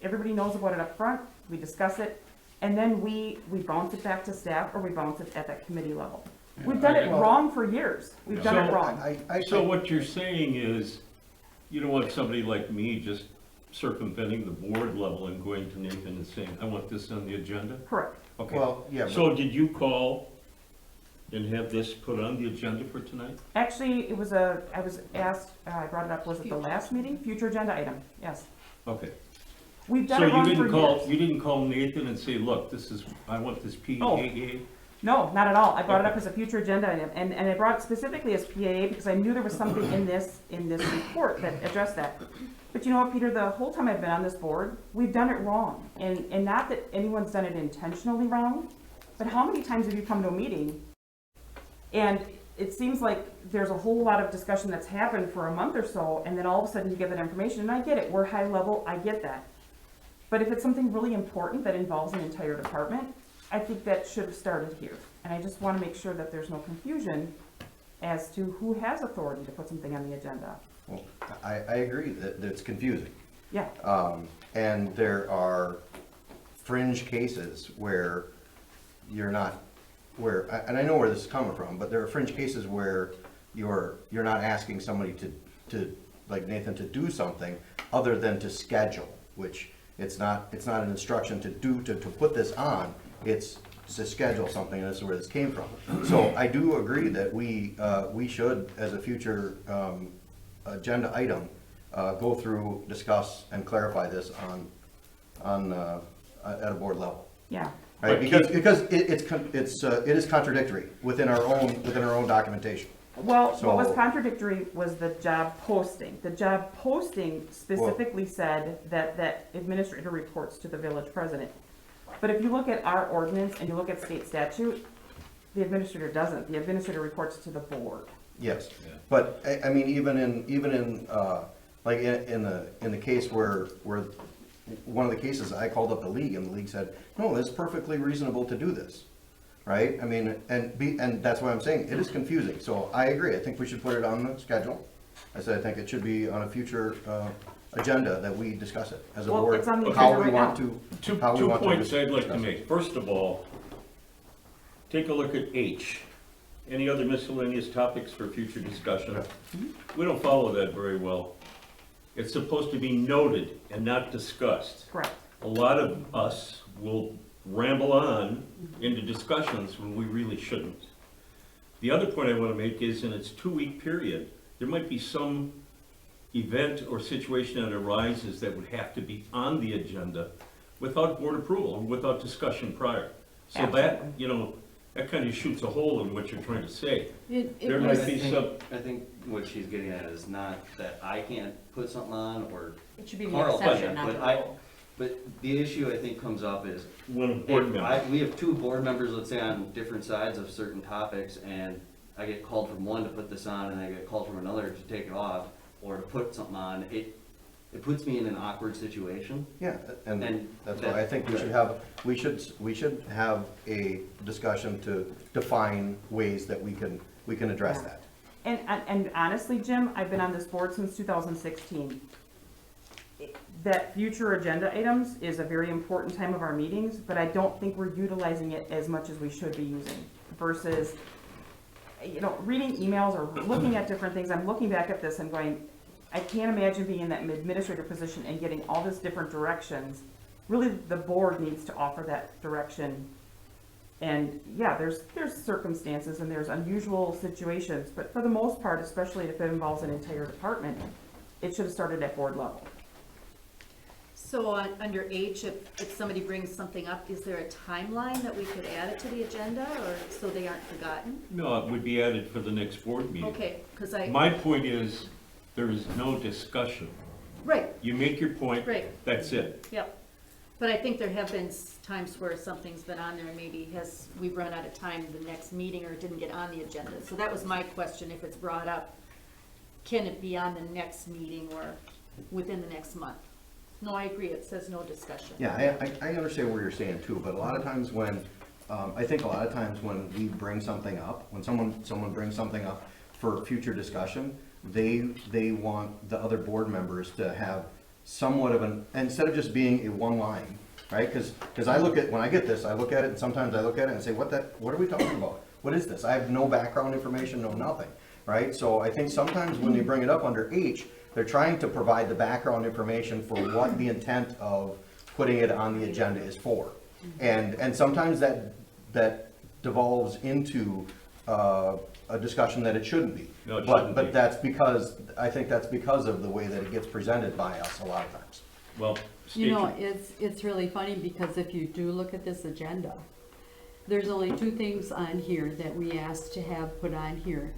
Everybody knows about it up front, we discuss it, and then we bounce it back to staff or we bounce it at that committee level. We've done it wrong for years. We've done it wrong. So what you're saying is, you don't want somebody like me just circumventing the board level and going to Nathan and saying, I want this on the agenda? Correct. Okay. Well, yeah. So did you call and have this put on the agenda for tonight? Actually, I was asked, I brought it up, was it the last meeting? Future agenda item, yes. Okay. We've done So it wrong for years. you didn't call Nathan and say, look, I want this PAA? No, not at all. I brought it up as a future agenda item, and I brought it specifically as PAA because I knew there was something in this report that addressed that. But you know what, Peter, the whole time I've been on this board, we've done it wrong. And not that anyone's done it intentionally wrong, but how many times have you come to a meeting And it seems like there's a whole lot of discussion that's happened for a month or so, and then all of a sudden you get that information, and I get it, we're high level, I get that. But if it's something really important that involves an entire department, I think that should have started here. And I just want to make sure that there's no confusion as to who has authority to put something on the agenda. Well, I agree that it's confusing. Yeah, And there are fringe cases where you're not, and I know where this is coming from, but there are fringe cases where you're not asking somebody to, like Nathan, to do something other than to schedule, which it's not an instruction to put this on, it's to schedule something, and this is where this came from. So I do agree that we should, as a future agenda item, go through, discuss, and clarify this at a board level. yeah. Right, because it is contradictory within our own documentation. Well, what was So- contradictory was the job posting. The job posting specifically said that administrator reports to the village president. But if you look at our ordinance and you look at state statute, the administrator doesn't. The administrator reports to the board. Yes, but I mean, even in like in the case where one of the cases, I called up the league and the league said, no, it's perfectly reasonable to do this, right? I mean, and that's why I'm saying it is confusing. So I agree. I think we should put it on the schedule. I said I think it should be on a future agenda that we discuss it as a Well, board. it's on the How agenda we right want now. to, how we Two want to points I'd like to discuss it. make. First of all, take a look at H. Any other miscellaneous topics for future discussion? We don't follow that very well. It's supposed to be noted and not discussed. Correct. A lot of us will ramble on into discussions when we really shouldn't. The other point I want to make is in its 2-week period, there might be some event or situation that arises that would have to be on the agenda without board approval, or without discussion prior. So that, that kind of shoots a hole in what you're trying to say. There was- might be some, I think what she's getting at is not that I can't put something on or It should be the Carl exception, can't, not the but rule. but the issue I think comes up is when a board if member. we have 2 board members, let's say on different sides of certain topics, and I get called from one to put this on and I get called from another to take it off or to put something on, it puts me in an awkward situation. Yeah, and And that's that- why I think we should have a discussion to define ways that we can address Yeah. that. And honestly, Jim, I've been on this board since 2016. That future agenda items is a very important time of our meetings, but I don't think we're utilizing it as much as we should be using versus, reading emails or looking at different things. I'm looking back at this and going, I can't imagine being in that administrator position and getting all this different directions. Really, the board needs to offer that direction. And yeah, there's circumstances and there's unusual situations, but for the most part, especially if it involves an entire department, it should have started at board level. So under H, if somebody brings something up, is there a timeline that we could add it to the agenda, or so they aren't forgotten? No, it would be added for the next board meeting. Okay, because My point is, there is no discussion. right, You make your point, right, that's it. yep. But I think there have been times where something's been on there and maybe we've run out of time the next meeting or it didn't get on the agenda. So that was my question, if it's brought up, can it be on the next meeting or within the next month? No, I agree, it says no discussion. Yeah, I understand what you're saying too, but a lot of times when, I think a lot of times when we bring something up, when someone brings something up for future discussion, they want the other board members to have somewhat of instead of just being a one line, right? Because when I get this, I look at it and sometimes I look at it and say, what are we talking about? What is this? I have no background information, no nothing, right? So I think sometimes when they bring it up under H, they're trying to provide the background information for what the intent of putting it on the agenda is for. And sometimes that devolves into a discussion that it shouldn't be. No, it shouldn't be. But I think that's because of the way that it gets presented by us a lot of times. Well, It's really funny because if you do look at this agenda, there's only 2 things on here that we asked to have put on here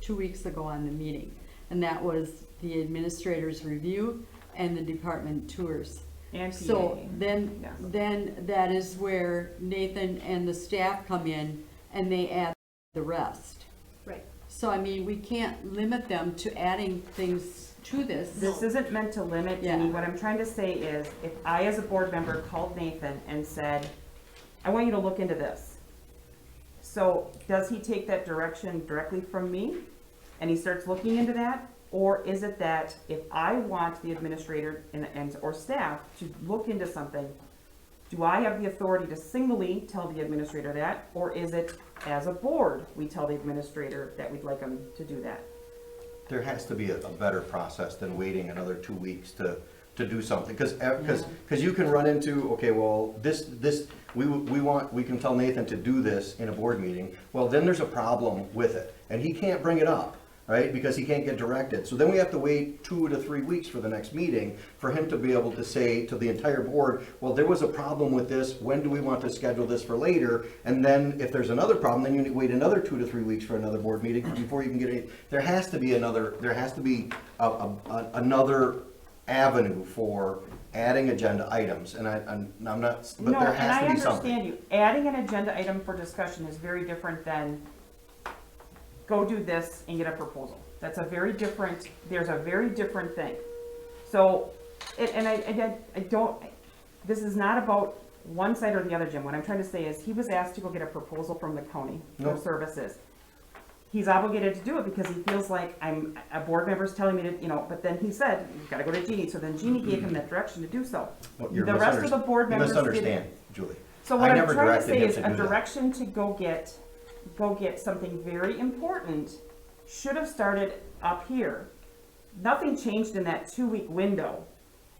2 weeks ago on the meeting. And that was the administrator's review and the department tours. And So PA. then, Yes. then that is where Nathan and the staff come in and they add the rest. Right. So I mean, we can't limit them to adding things to this. This isn't meant to limit Yeah. any, what I'm trying to say is, if I as a board member called Nathan and said, I want you to look into this. So does he take that direction directly from me and he starts looking into that? Or is it that if I want the administrator and or staff to look into something, do I have the authority to singly tell the administrator that? Or is it as a board, we tell the administrator that we'd like them to do that? There has to be a better process than waiting another 2 weeks to do something, because you can run into, okay, well, we can tell Nathan to do this in a board meeting, well, then there's a problem with it, and he can't bring it up, right, because he can't get directed, so then we have to wait 2 to 3 weeks for the next meeting for him to be able to say to the entire board, well, there was a problem with this, when do we want to schedule this for later, and then if there's another problem, then you need to wait another 2 to 3 weeks for another board meeting before you can get any, there has to be another avenue for adding agenda items, and I'm not, but No, there and has I to be something. understand you. Adding an agenda item for discussion is very different than go do this and get a proposal. That's a very different, there's a very different thing. So, I don't, this is not about one side or the other, Jim. What I'm trying to say is he was asked to go get a proposal from the county for No. services. He's obligated to do it because he feels like a board member's telling me to, but then he said, you've gotta go to Jeannie, so then Jeannie gave him that direction to do so. Well, The rest of the board members You didn't. misunderstand, Julie. So what I I'm never trying to directed say him is to a do that. direction to go get something very important should have started up here. Nothing changed in that 2-week window.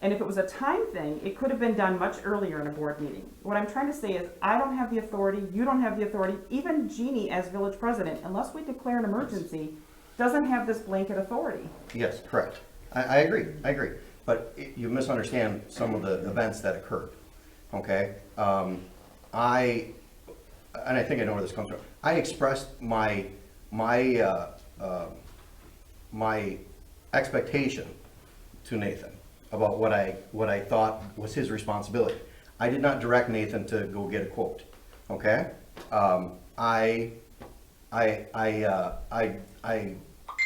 And if it was a time thing, it could have been done much earlier in a board meeting. What I'm trying to say is, I don't have the authority, you don't have the authority, even Jeannie as village president, unless we declare an emergency, doesn't have this blanket authority. Yes, correct. I agree, but you misunderstand some of the events that occurred, okay? And I think I know where this comes from. I expressed my expectation to Nathan about what I thought was his responsibility. I did not direct Nathan to go get a quote, okay? I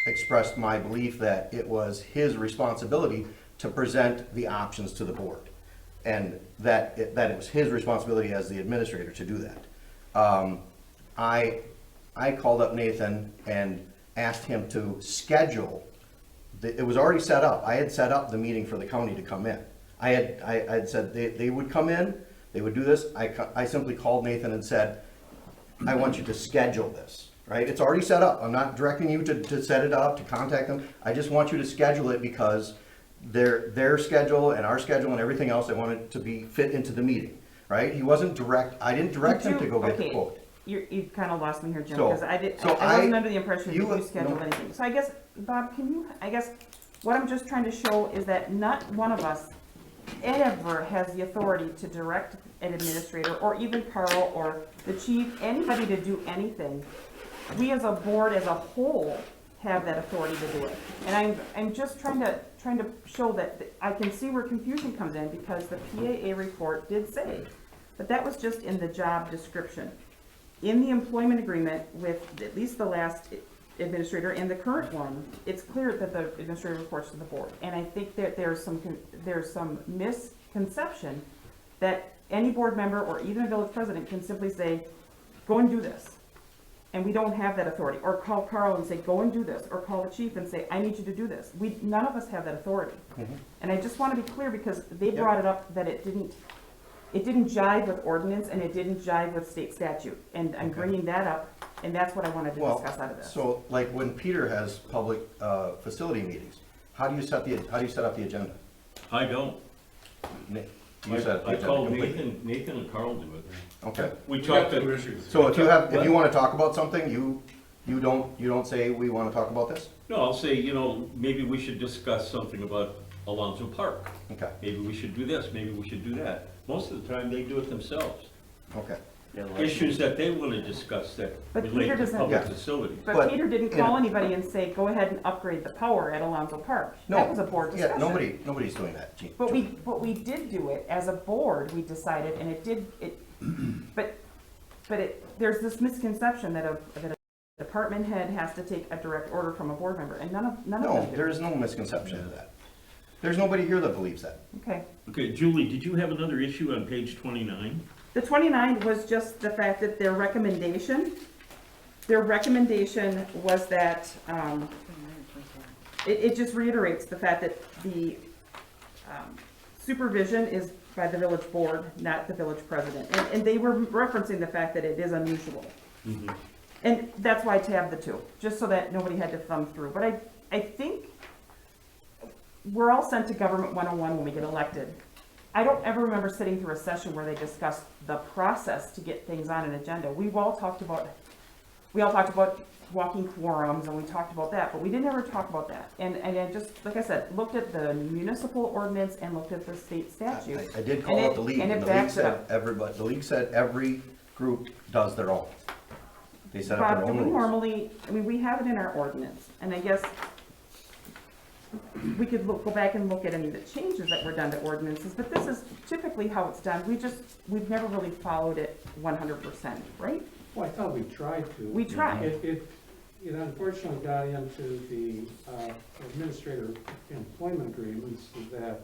expressed my belief that it was his responsibility to present the options to the board, and that it was his responsibility as the administrator to do that. I called up Nathan and asked him to schedule. It was already set up. I had set up the meeting for the county to come in. I had said they would come in, they would do this. I simply called Nathan and said, I want you to schedule this, right? It's already set up. I'm not directing you to set it up, to contact them. I just want you to schedule it because their schedule and our schedule and everything else, I want it to be fit into the meeting, right? He wasn't I didn't direct him to go get the quote. You've kind of lost me here, Jim, So- because I wasn't under the impression that you scheduled anything. So I guess, Bob, what I'm just trying to show is that not one of us ever has the authority to direct an administrator, or even Carl, or the chief, anybody to do anything. We as a board, as a whole, have that authority to do it. And I'm just trying to show that I can see where confusion comes in, because the PAA report did say, but that was just in the job description. In the employment agreement with at least the last administrator and the current one, it's clear that the administrator reports to the board. And I think that there's some misconception that any board member or even a village president can simply say, go and do this. And we don't have that authority. Or call Carl and say, go and do this. Or call the chief and say, I need you to do this. None of us have that authority. Mm-hmm. And I just want to be clear, because they brought it up that it didn't jive with ordinance, and it didn't jive with state statute. And I'm bringing that up, and that's what I wanted to discuss out of this. So like when Peter has public facility meetings, how do you set up the agenda? I don't. Nick, you set up the I agenda called completely. Nathan and Carl do it. Okay. We We talked got two to, issues. So if you want to talk about something, you don't say we want to talk about this? no, I'll say, maybe we should discuss something about Alonzo Park. Okay, Maybe we should do this, maybe we should do that. Most of the time, they do it themselves. okay. Issues that they want to discuss that But relate Peter to doesn't- public Yeah. facilities. But Peter didn't call anybody and say, go ahead and upgrade the power at Alonzo Park. No. That was a board discussion. Yeah, nobody's doing that, Gene. But we did do it as a board, we decided, and there's this misconception that department head has to take a direct order from a board member, and none of them No, do. there is no misconception of that. There's nobody here that believes that. Okay. Okay, Julie, did you have another issue on page 29? The 29 was just the fact that their recommendation was that, it just reiterates the fact that the supervision is by the village board, not the village president. And they were referencing the fact that it is unusual. Mhm. And that's why I tabbed the two, just so that nobody had to thumb through. But I think we're all sent to Government 101 when we get elected. I don't ever remember sitting through a session where they discussed the process to get things on an agenda. We all talked about walking quorums, and we talked about that, but we didn't ever talk about that. And I just, like I said, looked at the municipal ordinance and looked at the state statute. I did call out the league, and and it the league backs it said up. the league said every group does their own. They set up Bob, their do own we rules. normally, I mean, we have it in our ordinance, and I guess we could go back and look at any of the changes that were done to ordinances, but this is typically how it's done. We've never really followed it 100%, right? Well, I thought we tried to. We tried. It unfortunately got into the administrator employment agreements that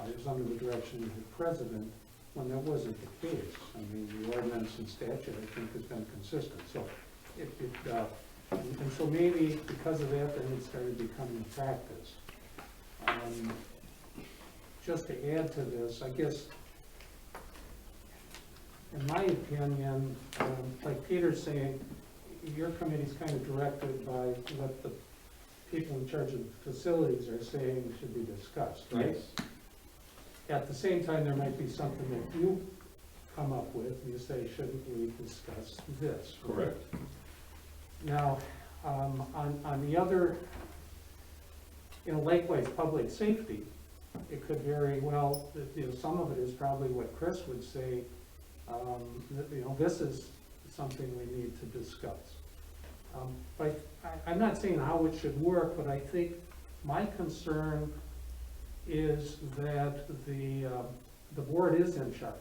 it was under the direction of the president, when that wasn't the case. I mean, the ordinance and statute, I think, has been consistent. So and so maybe because of that, then it started becoming a practice. Just to add to this, I guess, in my opinion, like Peter's saying, your committee's kind of directed by what the people in charge of the facilities are saying should be discussed, right? Yes. At the same time, there might be something that you come up with, and you say, shouldn't we discuss this? Correct. Now, on the other, likewise, public safety, it could very well, some of it is probably what Chris would say, this is something we need to discuss. But I'm not saying how it should work, but I think my concern is that the board is in charge.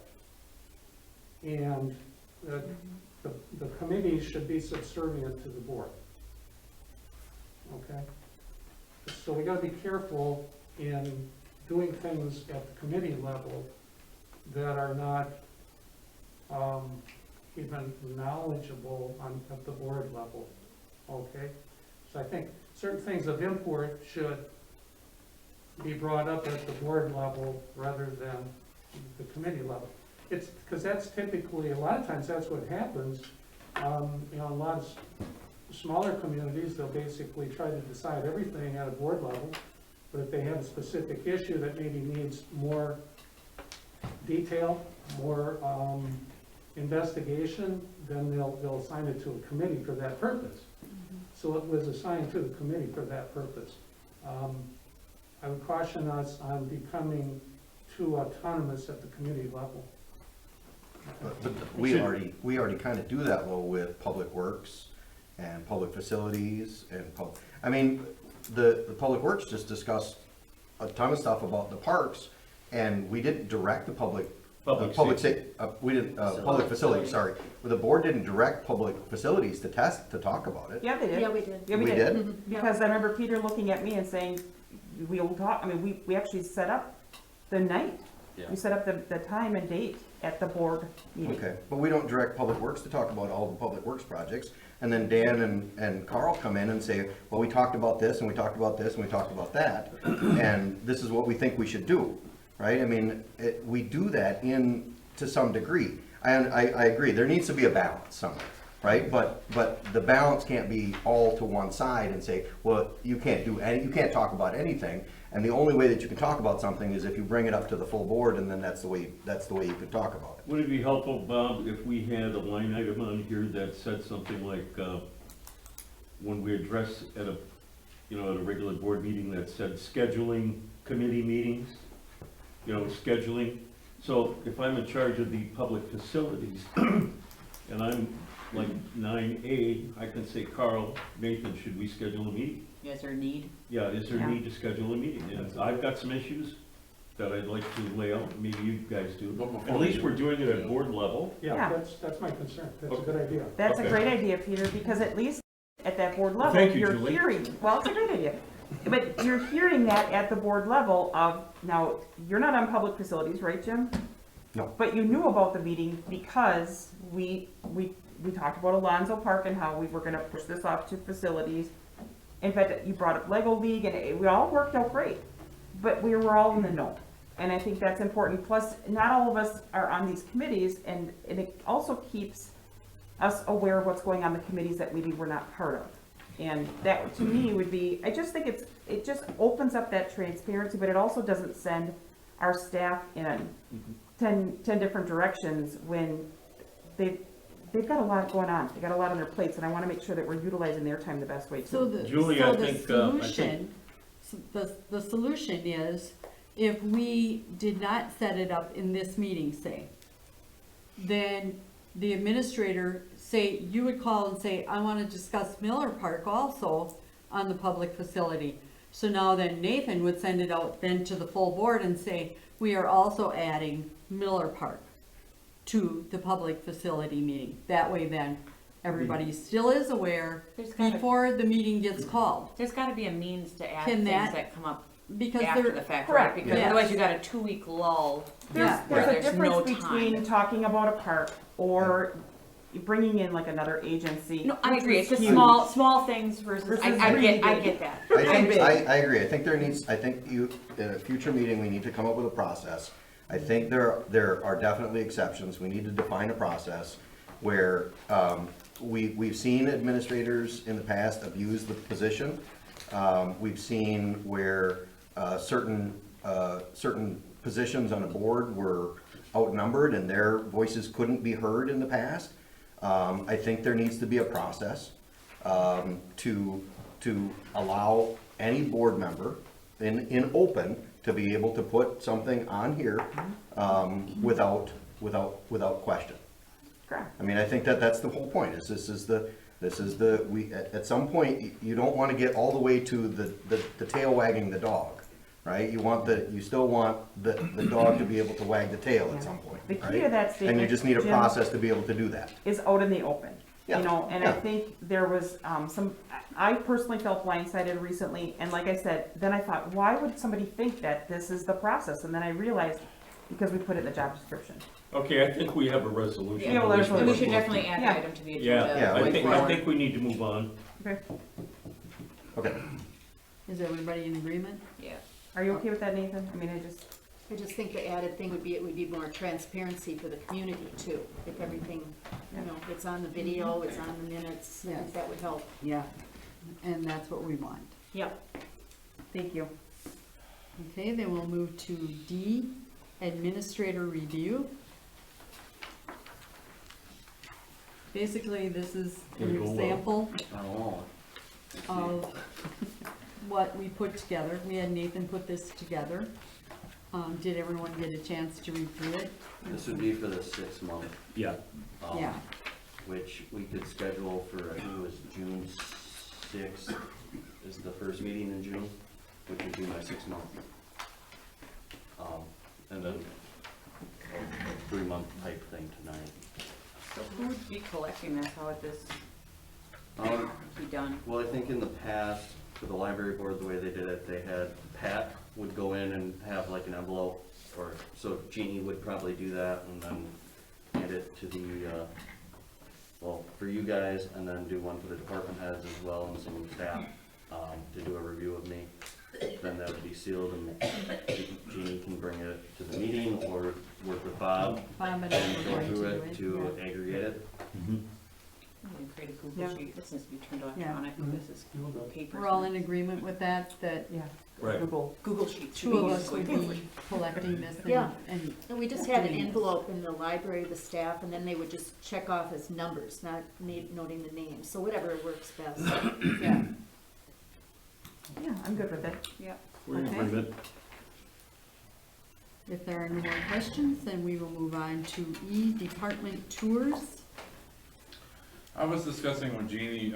And the committees should be subservient to the board. Okay? So we gotta be careful in doing things at the committee level that are not even knowledgeable at the board level. Okay? So I think certain things of import should be brought up at the board level rather than the committee level. It's because that's typically, a lot of times that's what happens. A lot of smaller communities, they'll basically try to decide everything at a board level, but if they have a specific issue that maybe needs more detail, more investigation, then they'll assign it to a committee for that purpose. So it was assigned to the committee for that purpose. I would caution us on becoming too autonomous at the committee level. But we already kind of do that though with public works and public facilities and the public works just discussed a ton of stuff about the parks, and we didn't direct the public facilities, sorry. The board didn't direct public facilities to talk about it. Yeah, they did. Yeah, we did. Yeah, we We did. did? Because I remember Peter looking at me and saying, we'll talk, we actually set up the night. We set up the time and date at the board meeting. Okay, but we don't direct public works to talk about all the public works projects, and then Dan and Carl come in and say, well, we talked about this, and we talked about this, and we talked about that, and this is what we think we should do, right? I mean, we do that to some degree. I agree, there needs to be a balance somewhere, right? But the balance can't be all to one side and say, well, you can't talk about anything, and the only way that you can talk about something is if you bring it up to the full board, and then that's the way you can talk about it. Would it be helpful, Bob, if we had a line item on here that said something like, when we address at a regular board meeting that said scheduling committee meetings, scheduling. So if I'm in charge of the public facilities and I'm like 9A, I can say, Carl, Nathan, should we schedule a meeting? Is there a need? Yeah, is there a need to schedule a meeting? And I've got some issues that I'd like to lay out, maybe you guys do. At least we're doing it at board level. Yeah, that's my concern. That's a good idea. That's a great idea, Peter, because at least at that board level, Thank you, you're Julie. hearing, well, it's a great idea. But you're hearing that at the board level of, now, you're not on public facilities, right, Jim? No. But you knew about the meeting because we talked about Alonzo Park and how we were gonna push this off to facilities. In fact, you brought up Lego League and we all worked out great, but we were all in the know. And I think that's important. Plus, not all of us are on these committees and it also keeps us aware of what's going on in the committees that maybe we're not part of. And that, to me, would be, I just think it just opens up that transparency, but it also doesn't send our staff in 10 different directions when they've got a lot going on. They got a lot on their plates, and I want to make sure that we're utilizing their time the best way So too. the, Julie, so I the think, solution, the solution is, if we did not set it up in this meeting, say, then the administrator, say, you would call and say, I want to discuss Miller Park also on the public facility. So now then Nathan would send it out then to the full board and say, we are also adding Miller Park to the public facility meeting. That way then, everybody still is aware There's gotta, before the meeting gets called. there's gotta be a means to add Can things that- that come up Because after they're, the fact, correct, right? Because yes. otherwise you got a 2-week lull. yeah, There's a There's no difference between time. talking about a park or bringing in like another agency. No, I which agree, was it's just huge. small things versus, I really get that. I agree. I think in a future meeting, we need to come up with a process. I think there are definitely exceptions. We need to define a process where, we've seen administrators in the past abuse the position. We've seen where, certain positions on a board were outnumbered and their voices couldn't be heard in the past. I think there needs to be a process to allow any board member in open to be able to put something on here without question. Correct. I mean, I think that's the whole point, is at some point, you don't want to get all the way to the tail wagging the dog, right? You still want the dog to be able to wag the tail at some point, The key right? to that statement, And you just need a Jim, process to be able to do that. is out in the open. Yeah, You know, and I yeah. think there was I personally felt blindsided recently, and like I said, then I thought, why would somebody think that this is the process? And then I realized, because we put it in the job description. Okay, I think we have a resolution. Yeah, well, there's And we should definitely add Yeah. the item to the Yeah, agenda. Yeah, going I forward. think we need to move on. Okay. Okay. is everybody in agreement? Yeah. Are you okay with that, Nathan? I mean, I just think the added thing would be, it would be more transparency for the community too. If everything, if it's on the video, it's on the minutes, I think that would help. Yeah, and that's what we want. Yep. thank you. Okay, then we'll move to D, administrator review. Basically, this is an It'll go well. example I don't know. of what we put together. We had Nathan put this together. Did everyone get a chance to read through it? This would be for the 6 month. Yeah. Yeah. Which we could schedule for, I think it was June 6th is the first meeting in June, which would be my 6 month. And then a 3-month type thing tonight. So who would be collecting this? How would this be done? Well, I think in the past, for the library board, the way they did it, they had, Pat would go in and have like an envelope, or, so Jeannie would probably do that, and then hand it to the, well, for you guys, and then do one for the department heads as well, and some staff, to do a review of me. Then that would be sealed, and Jeannie can bring it to the meeting, or work with Bob, Bob and I and were go going to through do it it, to yeah. aggregate it. Mhm. We can create a Google Yeah. sheet. This needs to be turned Yeah. electronic. This is paper. We're all in agreement with that, Yeah. Right. Google sheets. should two of be us used would going forward. be collecting this Yeah. and And we just had an doing this. envelope in the library, the staff, and then they would just check off as numbers, not noting the names. So whatever works best. Yeah. Yeah, I'm good with it. We're in Okay. agreement. If there are no more questions, then we will move on to E, department tours. I was discussing with Jeannie,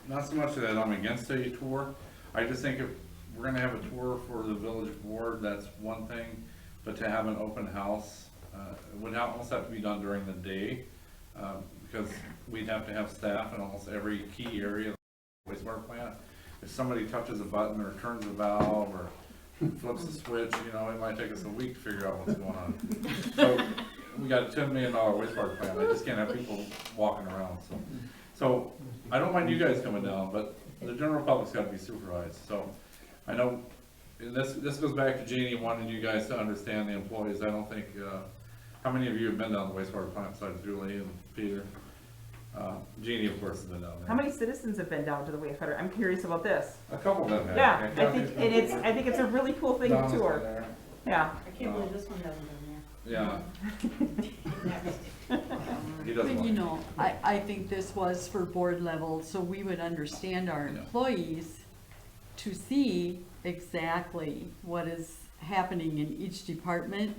not so much that I'm against a tour, I just think if we're gonna have a tour for the village board, that's one thing, but to have an open house, it would almost have to be done during the day, because we'd have to have staff in almost every key area wastewater plant. If somebody touches a button or turns a valve or flips a switch, you know, it might take us a week to figure out what's going on. So we got a $10 million wastewater plant. I just can't have people walking around. So I don't mind you guys coming down, but the general public's got to be supervised. So I know this goes back to Jeannie wanting you guys to understand the employees. I don't think how many of you have been down the wastewater plant besides Julie and Peter? Jeannie, of course, has been down there. How many citizens have been down to the wastewater? I'm curious about this. A couple of them have. Yeah, I think it's a really cool thing to Don's been tour. there. Yeah. I can't believe this one hasn't been Yeah. there. He doesn't But want you know, I think this was for board level, so we would understand our Yeah. employees to see exactly what is happening in each department.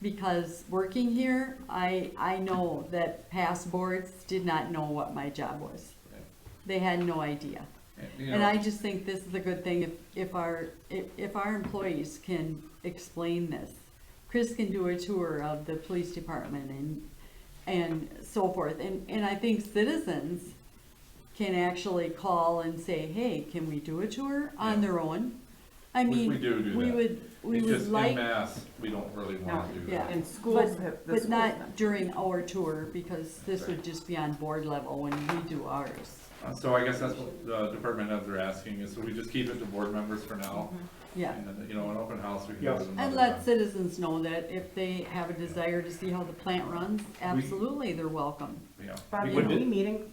Because working here, I know that past boards did not know what my job was. Right. They had no idea. you And know, I just think this is a good thing if our employees can explain this. Chris can do a tour of the police department and so forth. And I think citizens can actually call and say, hey, can we do a tour on Yeah. their own? I We mean, do that. we it's would just like. in mass, we don't really want to do Yeah. that. And schools But, have, the but schools not have. during our tour, because this would just be on board level when we do ours. So I guess that's what the department heads are asking, is so we just keep it to board members for now. Yeah, And, you know, an open house, we can Yeah. do it another and let time. citizens know that if they have a desire to see how the plant runs, absolutely, they're welcome. Yeah. Bobby, Would are it- we meeting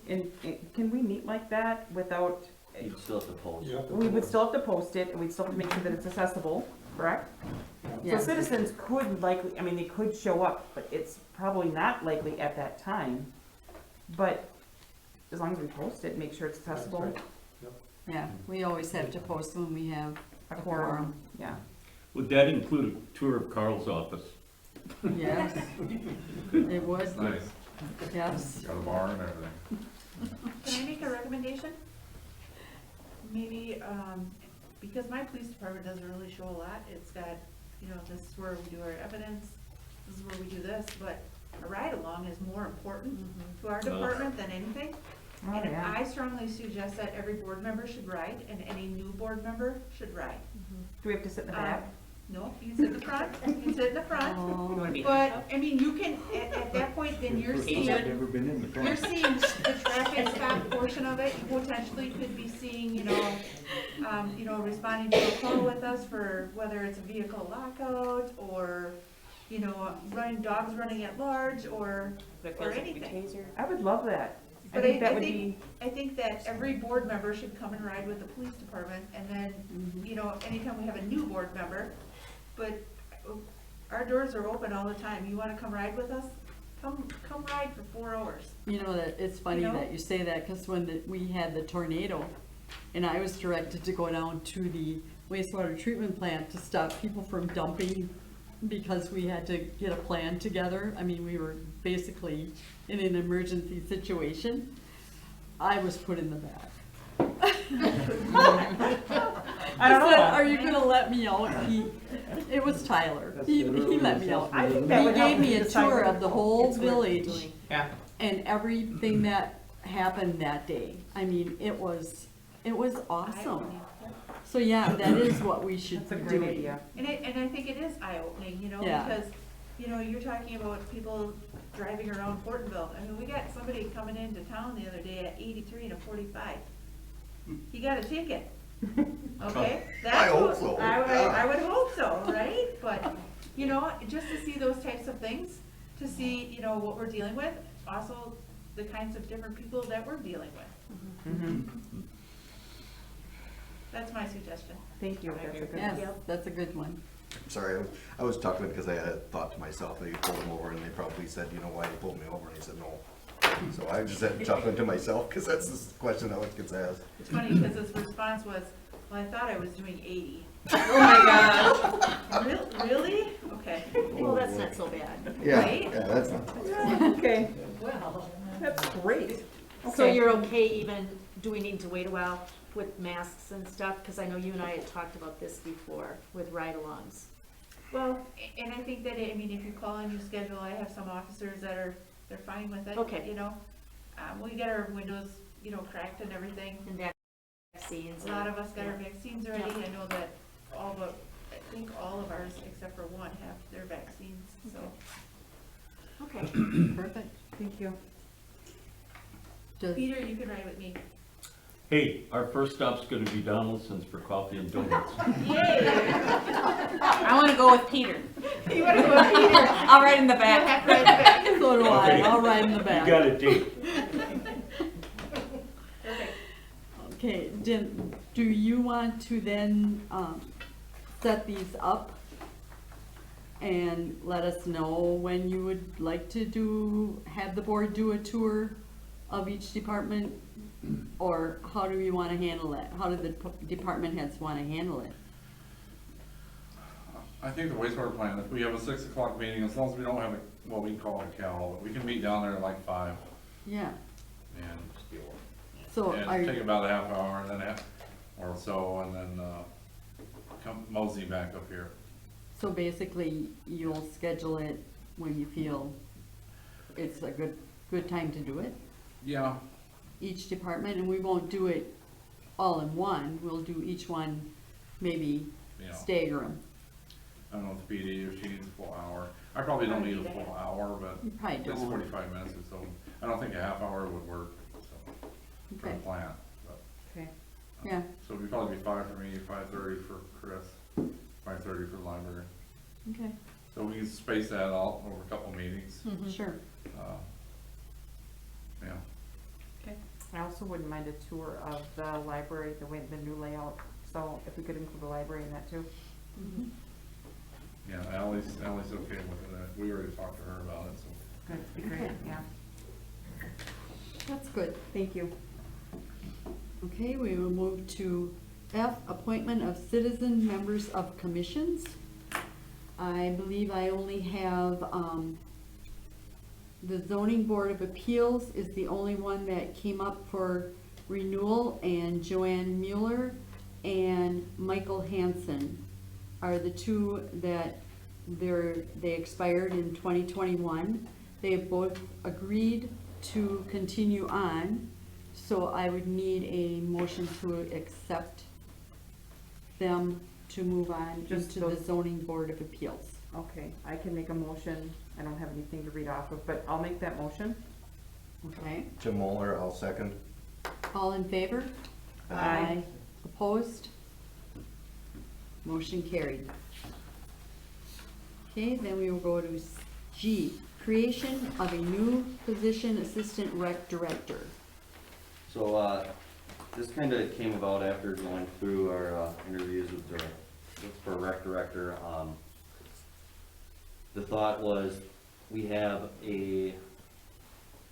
can we meet like that without, You'd still have to post. we would still have to post it and we'd still have to make sure that it's accessible, correct? So Yeah. citizens could likely, I mean, they could show up, but it's probably not likely at that time. But as long as we post it, make sure it's accessible, Yeah, we always have to post when we have a quorum, yeah. Would that include a tour of Carl's office? Yes, it would, It's nice, yes. got a bar and everything. Can I make a recommendation? Maybe, because my police department doesn't really show a lot, it's got, you know, this is where we do our evidence, this is where we do this, but a ride-along is more important to our department than anything. Oh, And yeah. I strongly suggest that every board member should ride, and any new board member should ride. Do we have to sit in the back? No, you can sit in the front, you can sit in the front, Oh, but, I mean, you can, at that point, then you're seeing, I've never been in the front. you're seeing the traffic stop portion of it, you potentially could be seeing, you know, responding to a call with us for whether it's a vehicle lockout, or, you know, dogs running at large, or anything. I would love that. I But think that would be, I think that every board member should come and ride with the police department, and then, you know, anytime we have a new board member, but our doors are open all the time, you wanna come ride with us? Come ride for 4 hours. you know, that, it's funny You know? that you say that, because when we had the tornado, and I was directed to go down to the wastewater treatment plant to stop people from dumping, because we had to get a plan together. I mean, we were basically in an emergency situation. I was put in the back. I don't He said, know. are you gonna let me out? It was Tyler. He let me out. I think that He would help gave me me a decide tour what- of the whole It's worth village doing. yeah. and everything that happened that day. I mean, it was awesome. So yeah, that is what we should That's a be great doing. idea. And I think it is eye-opening, you know, Yeah. because, you know, you're talking about people driving around Hortonville. I mean, we got somebody coming into town the other day at 83 and a 45. He got a ticket, okay? I hope so. I would hope so, right? But, you know, just to see those types of things, to see, you know, what we're dealing with, also the kinds of different people that we're dealing with. That's my suggestion. Thank you, that's a good Yes, one. that's a good one. Sorry, I was chuckling because I had thought to myself that you pulled him over, and they probably said, you know why you pulled me over, and he said no. So I just said chuckling to myself, because that's the question that always gets asked. It's funny because his response was, well, I thought I was doing 80. Oh my gosh. Really? Okay. Well, that's not so bad. Yeah, Right? yeah, that's not. Okay, Well, that's great. So Okay. you're okay even, do we need to wait a while with masks and stuff? Because I know you and I had talked about this before with ride-alongs. Well, and I think that, I mean, if you call and you schedule, I have some officers that they're fine with it. Okay. You know, we get our windows, you know, cracked and everything. And that vaccines. A lot of us got our vaccines already. I know that I think all of ours, except for one, have their vaccines, so. Okay. Perfect. Thank you. Does, Peter, you can ride with me. Hey, our first stop's gonna be Donaldson's for coffee and donuts. I wanna go with Peter. You wanna go with Peter? I'll ride in the You'll back. have to ride back. so do I, Okay. I'll ride in the You back. got a date. Perfect. Okay, do you want to then, set these up and let us know when you would like to have the board do a tour of each department? Or how do you wanna handle that? How do the department heads wanna handle it? I think the wastewater plant, if we have a 6 o'clock meeting, as long as we don't have what we call a cow, we can meet down there at like 5 Yeah, and, so are, and take about a half hour and then or so, and then, come mosey back up here. so basically you'll schedule it when you feel it's a good time to do it? Yeah, Each department, and we won't do it all in one, we'll do each one, maybe you know, stagger them. I don't know if PD, if she needs a full hour. I probably don't need a full hour, but You probably at least don't. 45 minutes or so. I don't think a half hour would work, so, for the Okay, plant, but. Okay. yeah, So it'd probably be 5 for me, 5:30 for Chris, 5:30 for the library. okay, So we can space that out over a couple meetings. sure. Yeah, I also wouldn't mind a tour of the library, the new layout, so if we could include the library in that too. yeah, Ally's okay with it. We already talked to her about it, so. That'd be great, Okay. yeah. That's good. Thank you. Okay, we will move to F, appointment of citizen members of commissions. I believe I only have, the zoning board of appeals is the only one that came up for renewal, and Joanne Mueller and Michael Hansen are the two that they expired in 2021. They have both agreed to continue on, so I would need a motion to accept them to move on Just into the those- zoning board of appeals. Okay, I can make a motion. I don't have anything to read off of, but I'll make that motion. Okay, Jim Moeller, I'll second. all in favor? Aye. Opposed? Motion carried. Okay, then we will go to G, creation of a new position, assistant rec director. So, this kinda came about after going through our, interviews for rec director. The thought was, we have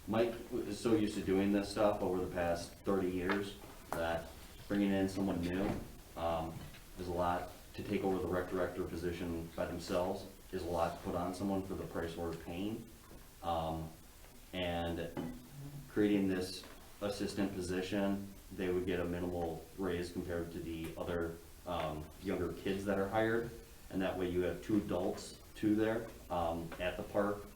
Mike is so used to doing this stuff over the past 30 years that bringing in someone new, is a lot to take over the rec director position by themselves, is a lot to put on someone for the price we're paying. And creating this assistant position, they would get a minimal raise compared to the other younger kids that are hired, and that way you have 2 adults there at the park.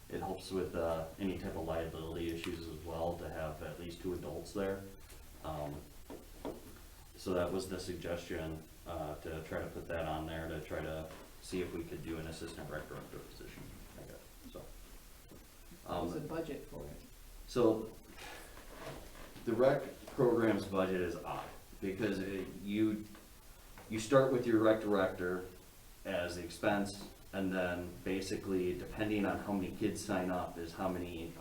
It helps with any type of liability issues as well to have at least 2 adults there. So that was the suggestion, to try to put that on there, to try to see if we could do an assistant rec director position, I guess, so. What was the budget for it? So, the rec program's budget is odd, because you start with your rec director as the expense, and then basically, depending on how many kids sign up, is how many,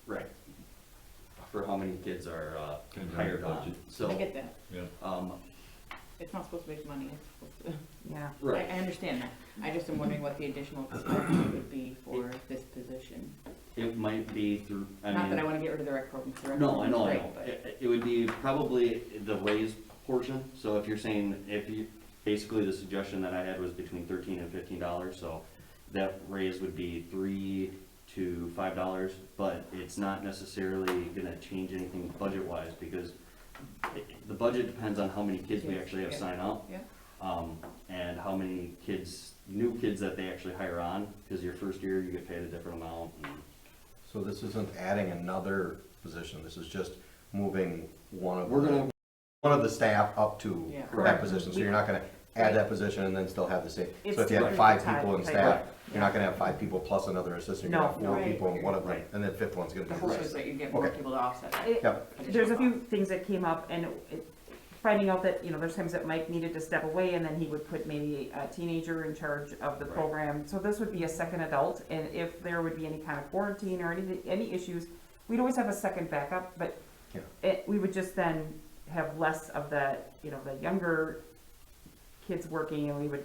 right, for how many kids are, hired on, so. I get that. Yeah. It's not supposed to waste money, it's supposed to. Yeah. Right. I understand that. I just am wondering what the additional expense would be for this position. It might be through, Not that I wanna get rid of the rec program, 'cause the rec No, I know, I program's know. great, but- It would be probably the raise portion, so if you're saying, basically the suggestion that I had was between $13 and $15, so that raise would be $3 to $5, but it's not necessarily gonna change anything budget-wise, because the budget depends on how many kids we actually have sign up. Yeah. And how many new kids that they actually hire on, because your first year you get paid a different amount. So this isn't adding another position, this is just moving one of We're the gonna one of the staff up to Yeah. that Correct. position, so you're not gonna add that position and then still have the same. It's So if you have different 5 type- people in type, staff, right. you're not gonna have 5 people plus another assistant, you're gonna have No, 4 no. people, and one of them, Right. and then 5th one's gonna be The the hope same. is that you get more Okay. people to offset that. Yep. There's a few things that came up, and finding out that, there's times that Mike needed to step away, and then he would put maybe a teenager in charge of the Right. program. So this would be a second adult, and if there would be any kind of quarantine or any issues, we'd always have a second backup, but Yeah. we would just then have less of the younger kids working, and we would,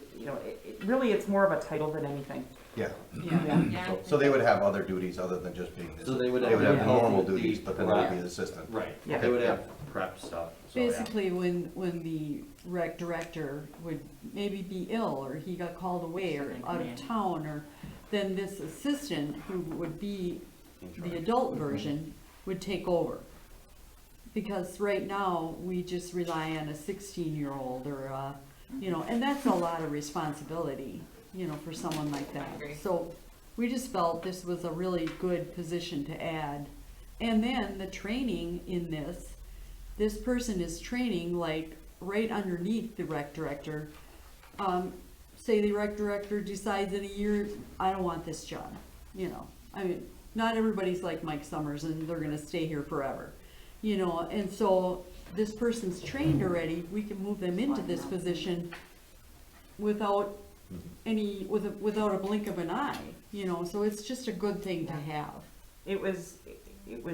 really, it's more of a title than anything. Yeah, Yeah. so they would have other duties other than just being, So they would have have normal the duties, but then they would be the assistant. Right, Yeah. they would have prep stuff, so yeah. Basically, when the rec director would maybe be ill, or he got called away, or out of town, or then this assistant, who would be the adult version, would take over. Because right now, we just rely on a 16-year-old or and that's a lot of responsibility, for someone like that. Agree. So we just felt this was a really good position to add. And then the training in this person is training like right underneath the rec director. Say the rec director decides in a year, I don't want this job, I mean, not everybody's like Mike Summers and they're gonna stay here forever. And so this person's trained already, we can move them into this position without without a blink of an eye, so it's just a good thing to have. It was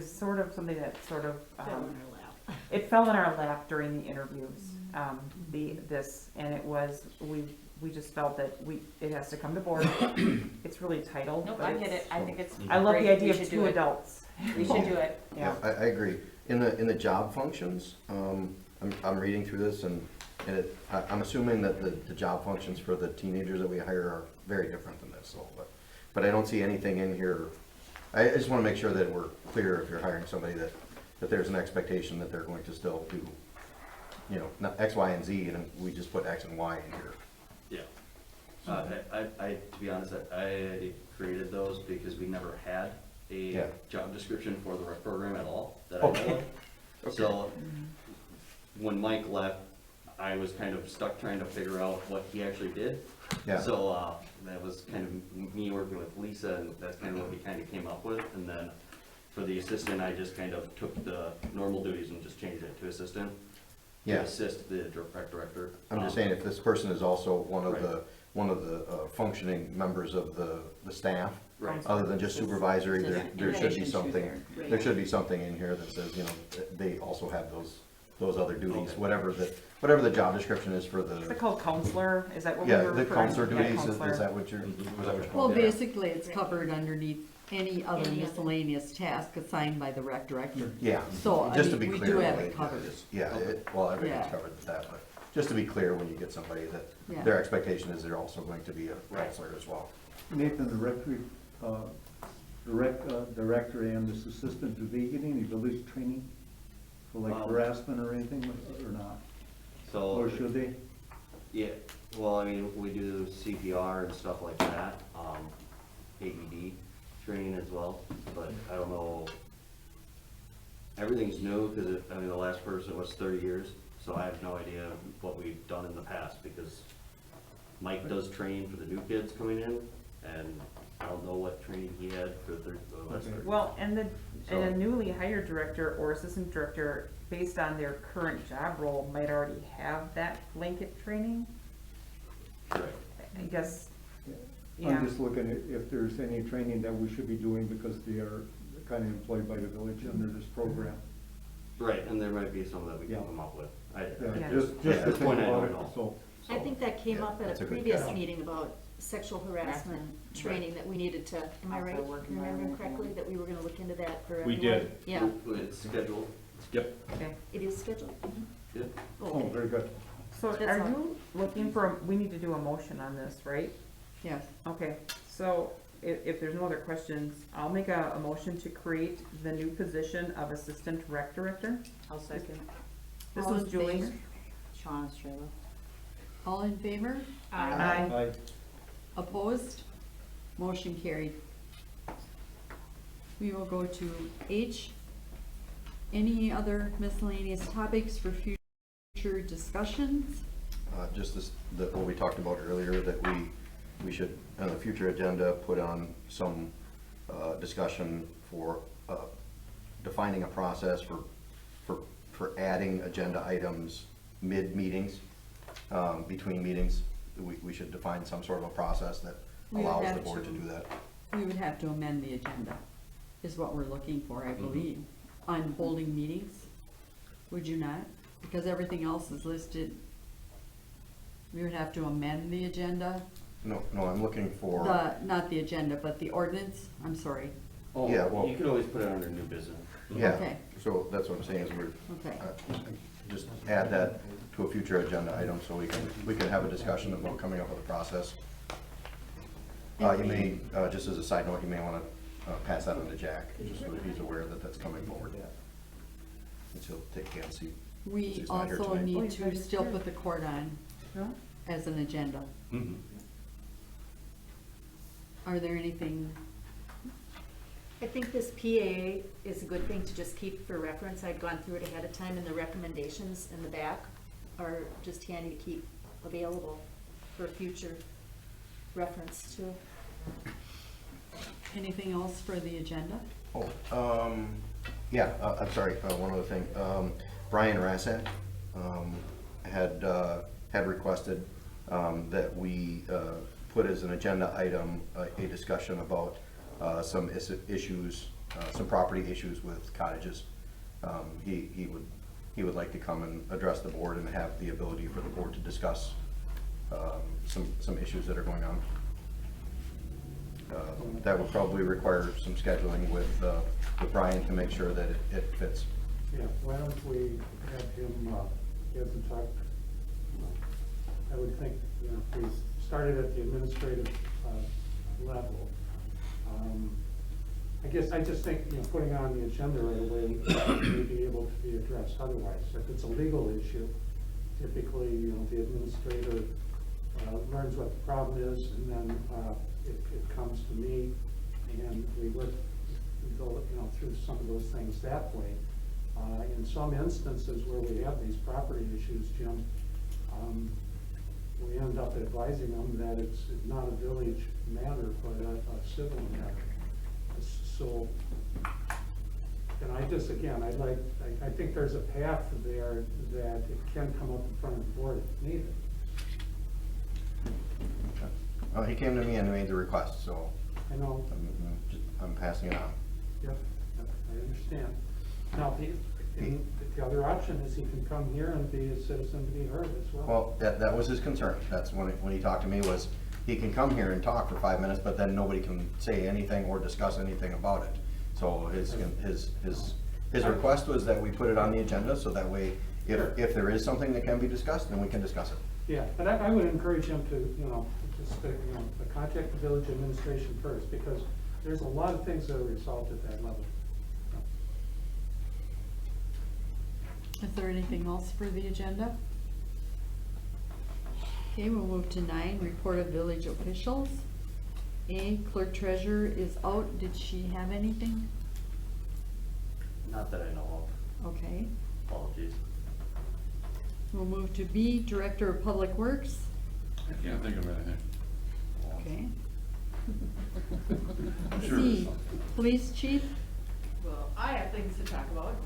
sort of something that sort of, Fell in our lap. it fell in our lap during the interviews, and it was, we just felt that it has to come to board. It's really titled. Nope, but I get it's- it. I think it's I love great. the idea We of should do 2 it. adults. We should do it. Yeah. I agree. In the job functions, I'm reading through this and I'm assuming that the job functions for the teenagers that we hire are very different than this, so, but I don't see anything in here. I just wanna make sure that we're clear if you're hiring somebody that there's an expectation that they're going to still do, not X, Y, and Z, and we just put X and Y in here. Yeah. To be honest, I created those because we never had a Yeah. job description for the rec program at all, that I know Okay. of. So, when Mike left, I was kind of stuck trying to figure out what he actually did. Yeah. So, that was kind of me working with Lisa, and that's kind of what we kind of came up with. And then, for the assistant, I just kind of took the normal duties and just changed it to assistant. To Yeah. assist the rec director. I'm just saying, if this person is also one of Right. the functioning members of the staff, Right. other than just supervisory, there should be Right. something, there should be something in here that says, they also have those other duties, Okay. whatever the job description is for Is it the, called counselor? Is that what we yeah, were the referring counselor to? duties, Counselor. is that what you're, was that what you're Well, calling it? basically, it's covered underneath any other Any other. miscellaneous task assigned by the rec director. Yeah, So, I just to mean, be we clear. do have what it covered. is. Yeah, well, everything's Yeah. covered with that, but just to be clear, when you get somebody that, Yeah. their expectation is they're also going to be a counselor as well. Nathan, the rec director and this assistant, do they get any village training for like harassment or anything, or not? So. Or should they? Yeah, well, I mean, we do CPR and stuff like that, AED training as well, but I don't know. Everything's new, because the last person was 30 years, so I have no idea what we've done in the past, because Mike does train for the new kids coming in, and I don't know what training he had for the last 30. Well, and a newly hired director or assistant director, based on their current job role, might already have that blanket training. Right. I guess, yeah. I'm just looking at if there's any training that we should be doing because they are kind of employed by the village under this program. Right, and there might be some that we can Yeah. come up with. Yeah, Yeah. just at to this think point, I about don't it, know. so. I think that came up that's at a a good previous catch. meeting about sexual harassment training that we needed to, am I Also right? work Remembering environment, correctly, yeah. that we were gonna look into that for We everyone? did. Yeah, It's scheduled. Yep. Okay. it is scheduled? Yeah. Oh, Okay. very good. So That's are all. you looking for, we need to do a motion on this, right? Yes. Okay, so if there's no other questions, I'll make a motion to create the new position of assistant rec director. I'll second. This All was in Julie's. favor? Sean Estrella. All in favor? Aye. Opposed? Motion carried. We will go to H. Any other miscellaneous topics for future future discussions? Just this, what we talked about earlier, that we should, on the future agenda, put on some discussion for defining a process for adding agenda items mid-meetings, between meetings. We should define some sort of a process that We would allows the have board to to. do that. We would have to amend the agenda, is what we're looking for, I believe, on holding meetings. Would you not? Because everything else is listed. We would have to amend the agenda, No, I'm looking for. not the agenda, but the ordinance, I'm sorry. Oh, Yeah, well- you could always put it under new business. Yeah, Okay. so that's what I'm saying, is Okay. just add that to a future agenda item, so we can have a discussion about coming up with a process. You may, just as a side note, you may wanna pass that on to Jack, just so that he's aware that that's coming forward. And so take a can see. We He's not here also tonight. need to still put the court on as an agenda. Mhm. Are there anything, I think this PA is a good thing to just keep for reference. I'd gone through it ahead of time, and the recommendations in the back are just handy to keep available for future reference too. anything else for the agenda? Yeah, I'm sorry, one other thing. Brian Rassak had requested that we put as an agenda item a discussion about some issues, some property issues with cottages. He would like to come and address the board and have the ability for the board to discuss some issues that are going on. That would probably require some scheduling with Brian to make sure that it fits. Yeah, why don't we have him, he hasn't talked, I would think, if we started at the administrative level, I just think, putting on the agenda right away may be able to be addressed otherwise. If it's a legal issue, typically, the administrator learns what the problem is, and then it comes to me, and we go through some of those things that way. In some instances where we have these property issues, Jim, we end up advising them that it's not a village matter, but a civil matter. So, and I think there's a path there that it can come up in front of the board if needed. He came to me and made the request, so I know, I'm passing it on. yep, I understand. Now, the other option is he can come here and be a citizen to be heard as well. Well, that was his concern. That's when he talked to me, was he can come here and talk for 5 minutes, but then nobody can say anything or discuss anything about it. So his request was that we put it on the agenda, so that way, if there is something that can be discussed, then we can discuss it. Yeah, but I would encourage him to, contact the village administration first, because there's a lot of things that are resolved at that level. Is there anything else for the agenda? Okay, we'll move to 9, report of village officials. A, clerk treasurer is out. Did she have anything? Not that I know of. Okay. Apologies. We'll move to B, director of public works. I can't think of anything. Okay. I'm sure there's C, something. police chief. Well, I have things to talk about.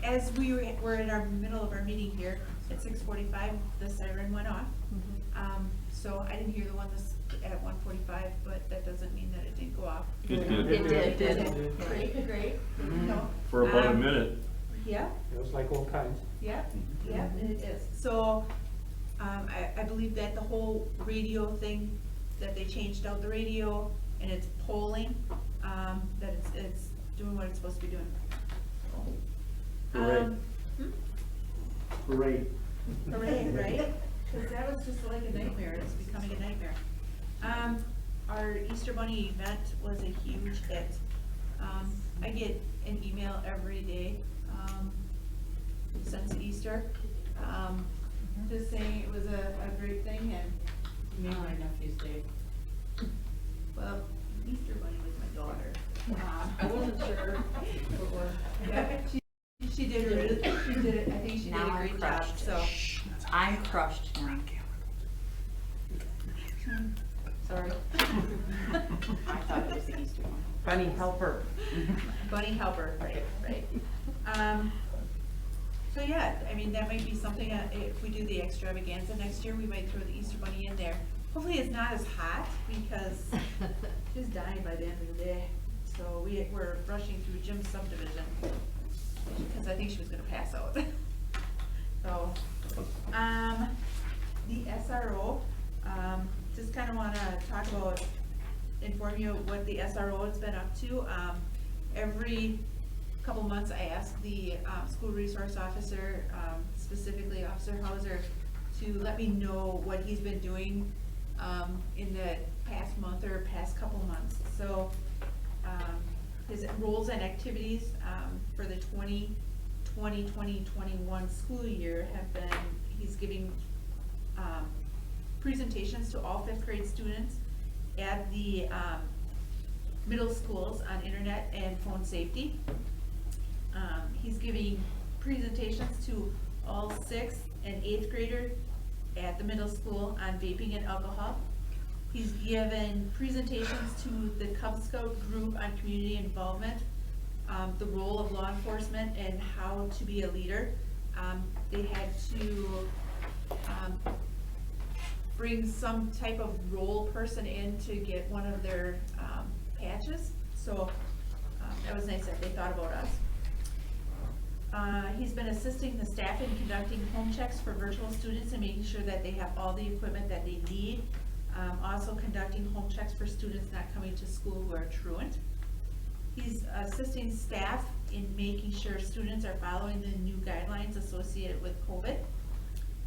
As we were in our middle of our meeting here, at 6:45, the siren went off. So I didn't hear the one at 1:45, but that doesn't mean that it didn't go off. It did. Great. No. For about a minute. Yeah. It was like old times. Yeah, it is. So, I believe that the whole radio thing, that they changed out the radio and it's polling, that it's doing what it's supposed to be doing. Hooray. Hooray. Hooray, right? Because that was just like a nightmare. It's becoming a nightmare. Our Easter Bunny event was a huge hit. I get an email every day since Easter, just saying it was a great thing, and Me and my nephew's day. well, Easter Bunny was my daughter. I wasn't sure. Yeah, she great job, crushed. so. I'm crushed now. Sorry. I thought it was the Easter one. Bunny helper. Bunny helper, right. So yeah, I mean, that might be something, if we do the extravaganza next year, we might throw the Easter bunny in there. Hopefully it's not as hot, because she's dying by the end of the day. So we're rushing through Jim's subdivision, because I think she was gonna pass out. So, the SRO, just kinda wanna talk about, inform you of what the SRO has been up to. Every couple months, I ask the school resource officer, specifically Officer Hauser, to let me know what he's been doing in the past month or past couple months. So his roles and activities for the 2020-2021 school year have been, he's giving presentations to all 5th grade students at the middle schools on internet and phone safety. He's giving presentations to all 6th and 8th graders at the middle school on vaping and alcohol. He's given presentations to the Cub Scout group on community involvement, the role of law enforcement and how to be a leader. They had to bring some type of role person in to get one of their patches. So that was nice that they thought about us. He's been assisting the staff in conducting home checks for virtual students and making sure that they have all the equipment that they need. Also conducting home checks for students not coming to school who are truant. He's assisting staff in making sure students are following the new guidelines associated with COVID.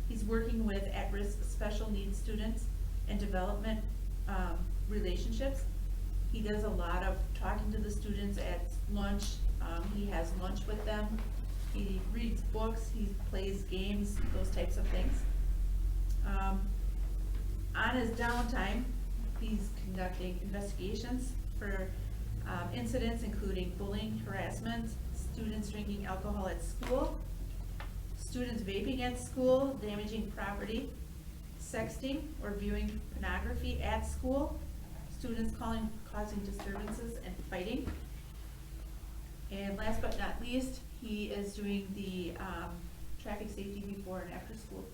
He's working with at-risk special needs students and development relationships. He does a lot of talking to the students at lunch. He has lunch with them. He reads books, he plays games, those types of things. On his downtime, he's conducting investigations for incidents including bullying, harassment, students drinking alcohol at school, students vaping at school, damaging property, sexting or viewing pornography at school, students causing disturbances and fighting. And last but not least, he is doing the traffic safety before and after school.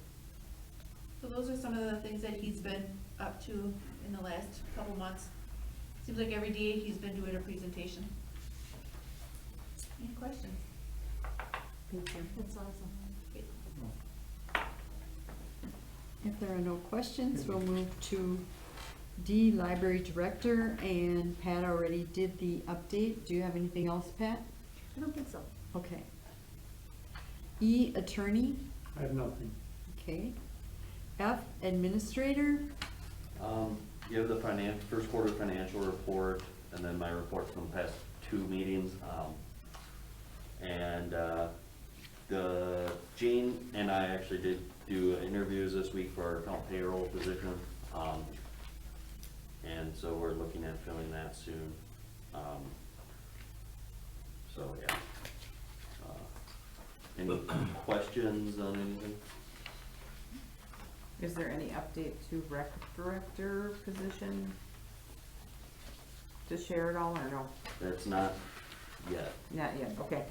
So those are some of the things that he's been up to in the last couple months. Seems like every day he's been doing a presentation. Any questions? Thank you. That's awesome. Okay. If there are no questions, we'll move to D, Library Director, and Pat already did the update. Do you have anything else, Pat? I don't think so. Okay. E, Attorney. I have nothing. Okay. F, Administrator. You have the first quarter financial report, and then my report from the past 2 meetings. Jane and I actually did do interviews this week for our account payroll position. And so we're looking at filling that soon. So yeah. Any questions on anything? Is there any update to rec director position to share at all, or no? That's not yet. Not yet, okay.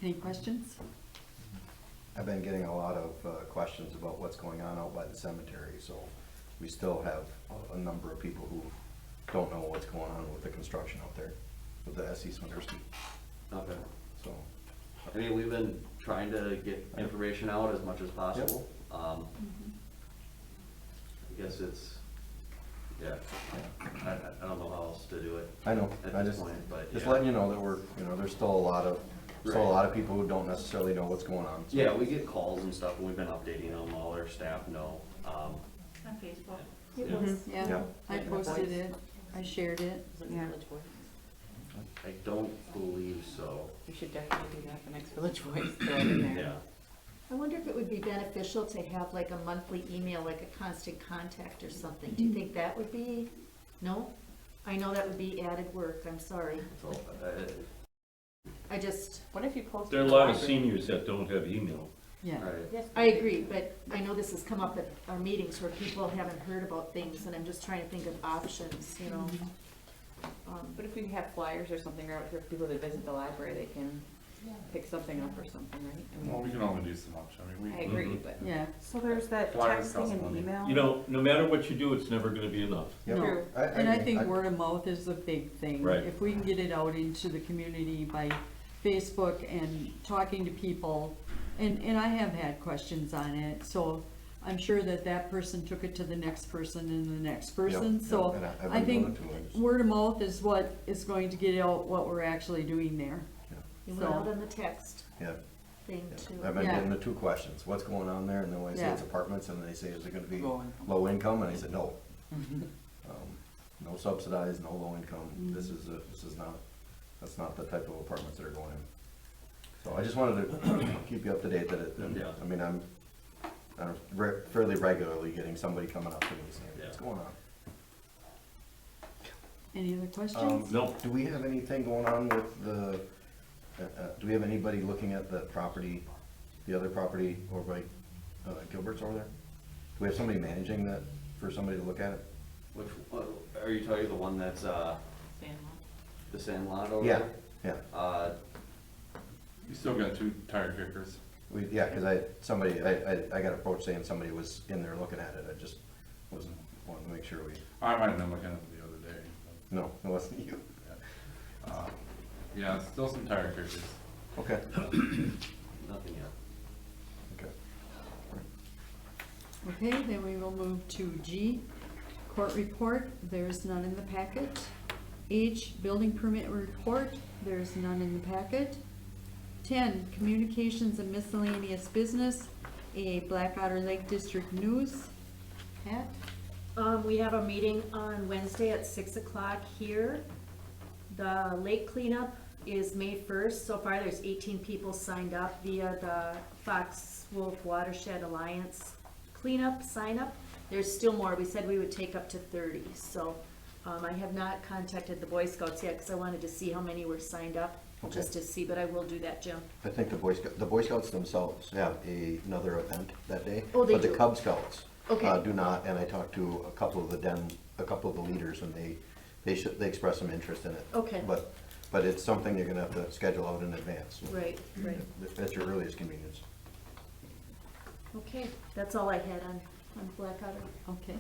Any questions? I've been getting a lot of questions about what's going on out by the cemetery, so we still have a number of people who don't know what's going on with the construction out there, with the S.E. Swiderski. Okay. So, I mean, we've been trying to get information out as much as possible. I guess it's, yeah, I don't know how else to do it. I know, At I this just, point, but just yeah. letting you know that we're, there's still a lot of people who don't necessarily know what's going on. So. Yeah, we get calls and stuff, and we've been updating them, all our staff know. On Facebook. It Yeah. was. Yeah, Yeah. I posted it. I shared it. Yeah. I don't believe so. We should definitely do that, the next Village Voice, throw it in there. Yeah. I wonder if it would be beneficial to have like a monthly email, like a constant contact or something. Do you think that would be, no? I know that would be added work, I'm sorry. So, I just, What if you post? There are a lot of seniors that don't have email. Yeah. Right. I agree, but I know this has come up at our meetings where people haven't heard about things, and I'm just trying to think of options, you know? But if we have flyers or something, or for people that visit the library, they can pick something up or something, right? I Well, mean, we can only do so much, I mean, I we, agree, Mhm. but. Yeah, So there's that Flyers cost texting and money. email. You know, no matter what you do, it's never gonna be enough. Yep. no, I and I agree. think word of mouth is a big thing. Right. If we can get it out into the community by Facebook and talking to people, and I have had questions on it, so I'm sure that that person took it to the next person and the next person, Yep, so and I've I been doing think it too. I just- word of mouth is what is going to get out what we're actually doing there. You went out So- on the text Yeah. thing Yeah. too. I've been Yeah. getting the two questions, what's going on there, and then when I say Yeah. it's apartments, and they say, is it gonna be Low income. low income, and I said, no. No subsidized, no low income, this is not, that's not the type of apartments that are going in. So I just wanted to keep you up to date that it, and, Yeah. I mean, I'm fairly regularly getting somebody coming up to me saying, what's going on? Any other questions? No, Do we have anything going on with the, do we have anybody looking at the property, the other property over by Gilbert's over there? Do we have somebody managing that, for somebody to look at it? Which, are you talking the one that's, the sand lot over Yeah, there? yeah. you still got 2 tire kickers. Yeah, cause I got approached saying somebody was in there looking at it, I just wasn't, wanting to make sure we, I might have been looking at it the other day. no, it wasn't you. Yeah, still some tire kickers. Okay, Nothing yet. okay. Okay, then we will move to G, court report, there's none in the packet. H, building permit report, there's none in the packet. 10, communications and miscellaneous business, a Black Otter Lake District News. Pat? We have a meeting on Wednesday at 6 o'clock here. The lake cleanup is May 1st. So far, there's 18 people signed up via the Fox Wolf Watershed Alliance cleanup sign up. There's still more. We said we would take up to 30. So I have not contacted the Boy Scouts yet because I wanted to see how many were signed up, just to see, but I will do that, Jim. I think the Boy Scouts themselves have another event that day. Oh, they But do? the Cub Scouts Okay. do not, and I talked to a couple of the leaders, and they expressed some interest in it. Okay. But it's something you're gonna have to schedule out in advance. Right, right. At your earliest convenience. Okay, that's all I had on Black Otter. Okay.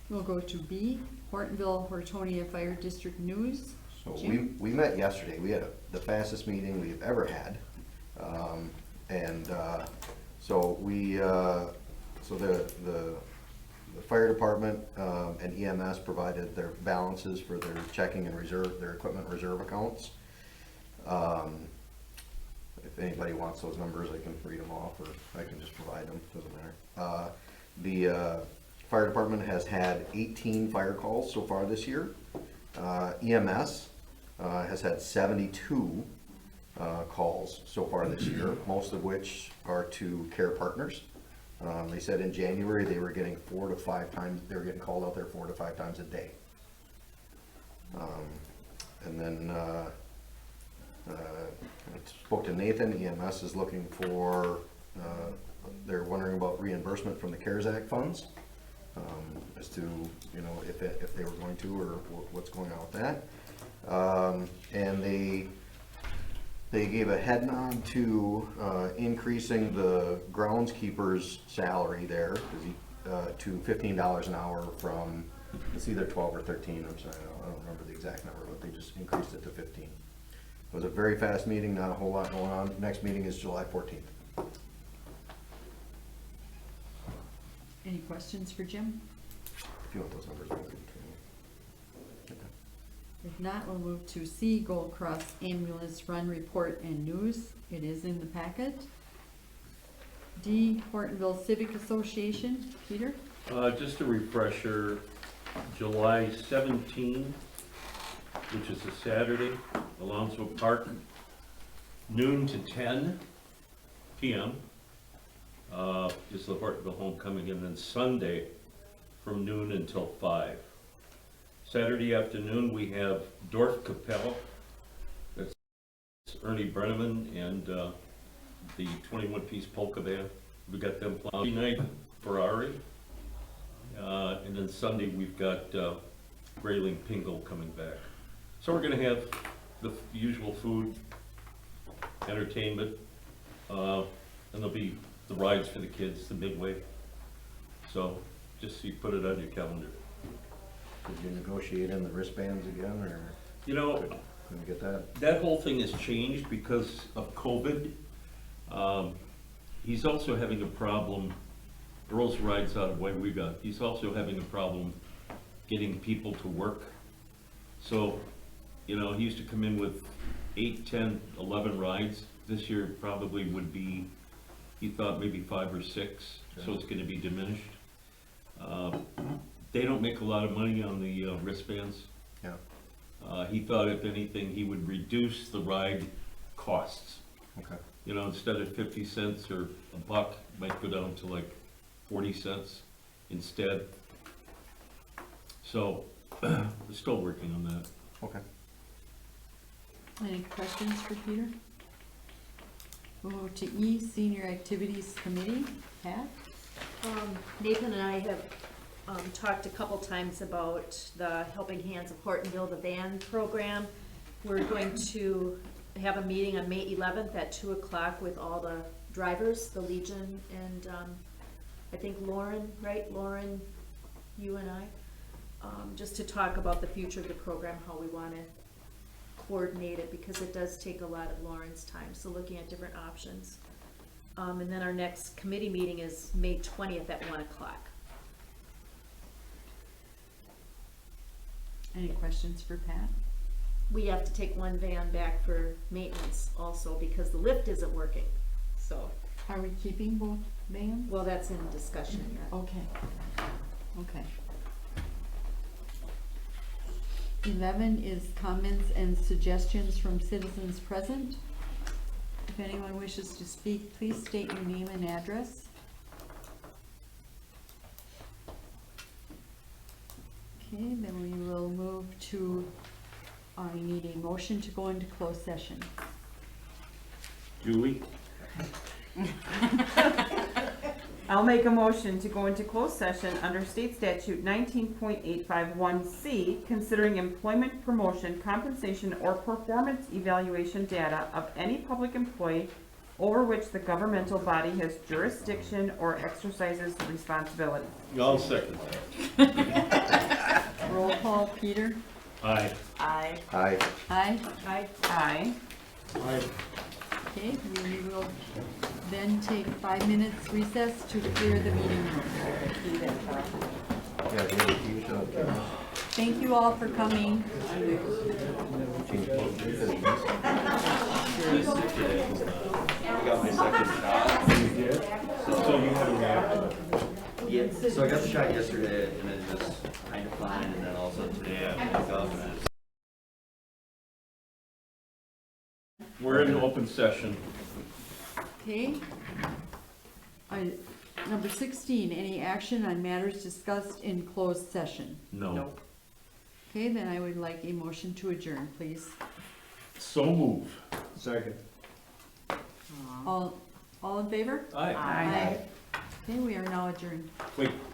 We'll go to B, Hortonville, Hortonia Fire District News. So Jim? we met yesterday, we had the fastest meeting we've ever had. So the fire department and EMS provided their balances for their checking and their equipment reserve accounts. If anybody wants those numbers, I can read them off, or I can just provide them, doesn't matter. The fire department has had 18 fire calls so far this year. EMS has had 72 calls so far this year, most of which are to care partners. They said in January they were getting 4 to 5 times, they were getting called out there 4 to 5 times a day. And then I spoke to Nathan, EMS is looking for, they're wondering about reimbursement from the CARES Act funds, as to, you know, if they were going to, or what's going on with that. And they gave a head nod to increasing the groundskeeper's salary there to $15 an hour from, it's either 12 or 13, I'm sorry, I don't remember the exact number, but they just increased it to 15. It was a very fast meeting, not a whole lot going on. Next meeting is July 14th. Any questions for Jim? If you want those numbers, I'll give them to you. If not, we'll move to C, Gold Cross Ambulance Run Report and News. It is in the packet. D, Hortonville Civic Association. Peter? just a refresher, July 17, which is a Saturday, Alonso Park, noon to 10 p.m. Just the Hortonville Homecoming, and then Sunday from noon until 5. Saturday afternoon, we have Dorf Kapelle. That's Ernie Brenneman and the 21-piece polka band. We got them playing night, Ferrari. And then Sunday, we've got Grayling Pingle coming back. So we're gonna have the usual food, entertainment, and there'll be the rides for the kids, the midway. So just so you put it on your calendar. Did you negotiate in the wristbands again, or You know, couldn't get that? that whole thing has changed because of COVID. He's also having a problem, Earl's rides out of Waywiga, he's also having a problem getting people to work. So, you know, he used to come in with 8, 10, 11 rides. This year probably would be, he thought maybe 5 or 6, so it's gonna be diminished. They don't make a lot of money on the wristbands. Yeah. He thought if anything, he would reduce the ride costs. Okay. You know, instead of 50 cents or $1, might go down to like 40 cents instead. So, we're still working on that. Okay. Any questions for Peter? We'll move to E, Senior Activities Committee. Pat? Nathan and I have talked a couple times about the Helping Hands of Hortonville, the van program. We're going to have a meeting on May 11th at 2 o'clock with all the drivers, the Legion, and I think Lauren, right? Lauren, you and I, just to talk about the future of the program, how we want to coordinate it, because it does take a lot of Lauren's time, so looking at different options. And then our next committee meeting is May 20th at 1 o'clock. Any questions for Pat? We have to take one van back for maintenance also because the lift isn't working, so, Are we keeping both vans? well, that's in discussion yet. Okay, okay. 11 is comments and suggestions from citizens present. If anyone wishes to speak, please state your name and address. Okay, then we will move to, I need a motion to go into closed session. Julie? I'll make a motion to go into closed session under state statute 19.851C, considering employment, promotion, compensation, or performance evaluation data of any public employee over which the governmental body has jurisdiction or exercises responsibility. I'll second that. Roll call, Peter? Aye. Aye. Aye. Aye? Aye. Aye. Okay, we will then take 5 minutes recess to clear the meeting room. Yeah, you should. Thank you all for coming. Change clothes. I got my second shot. So you had a reaction? Yeah, so I got the shot yesterday and it was kind of fine, and then also today I woke up and it's We're in open session. Okay. Number 16, any action on matters discussed in closed session? No. Okay, then I would like a motion to adjourn, please. So move. Second. All in favor? Aye. Aye. Okay, we are now adjourned. Wait,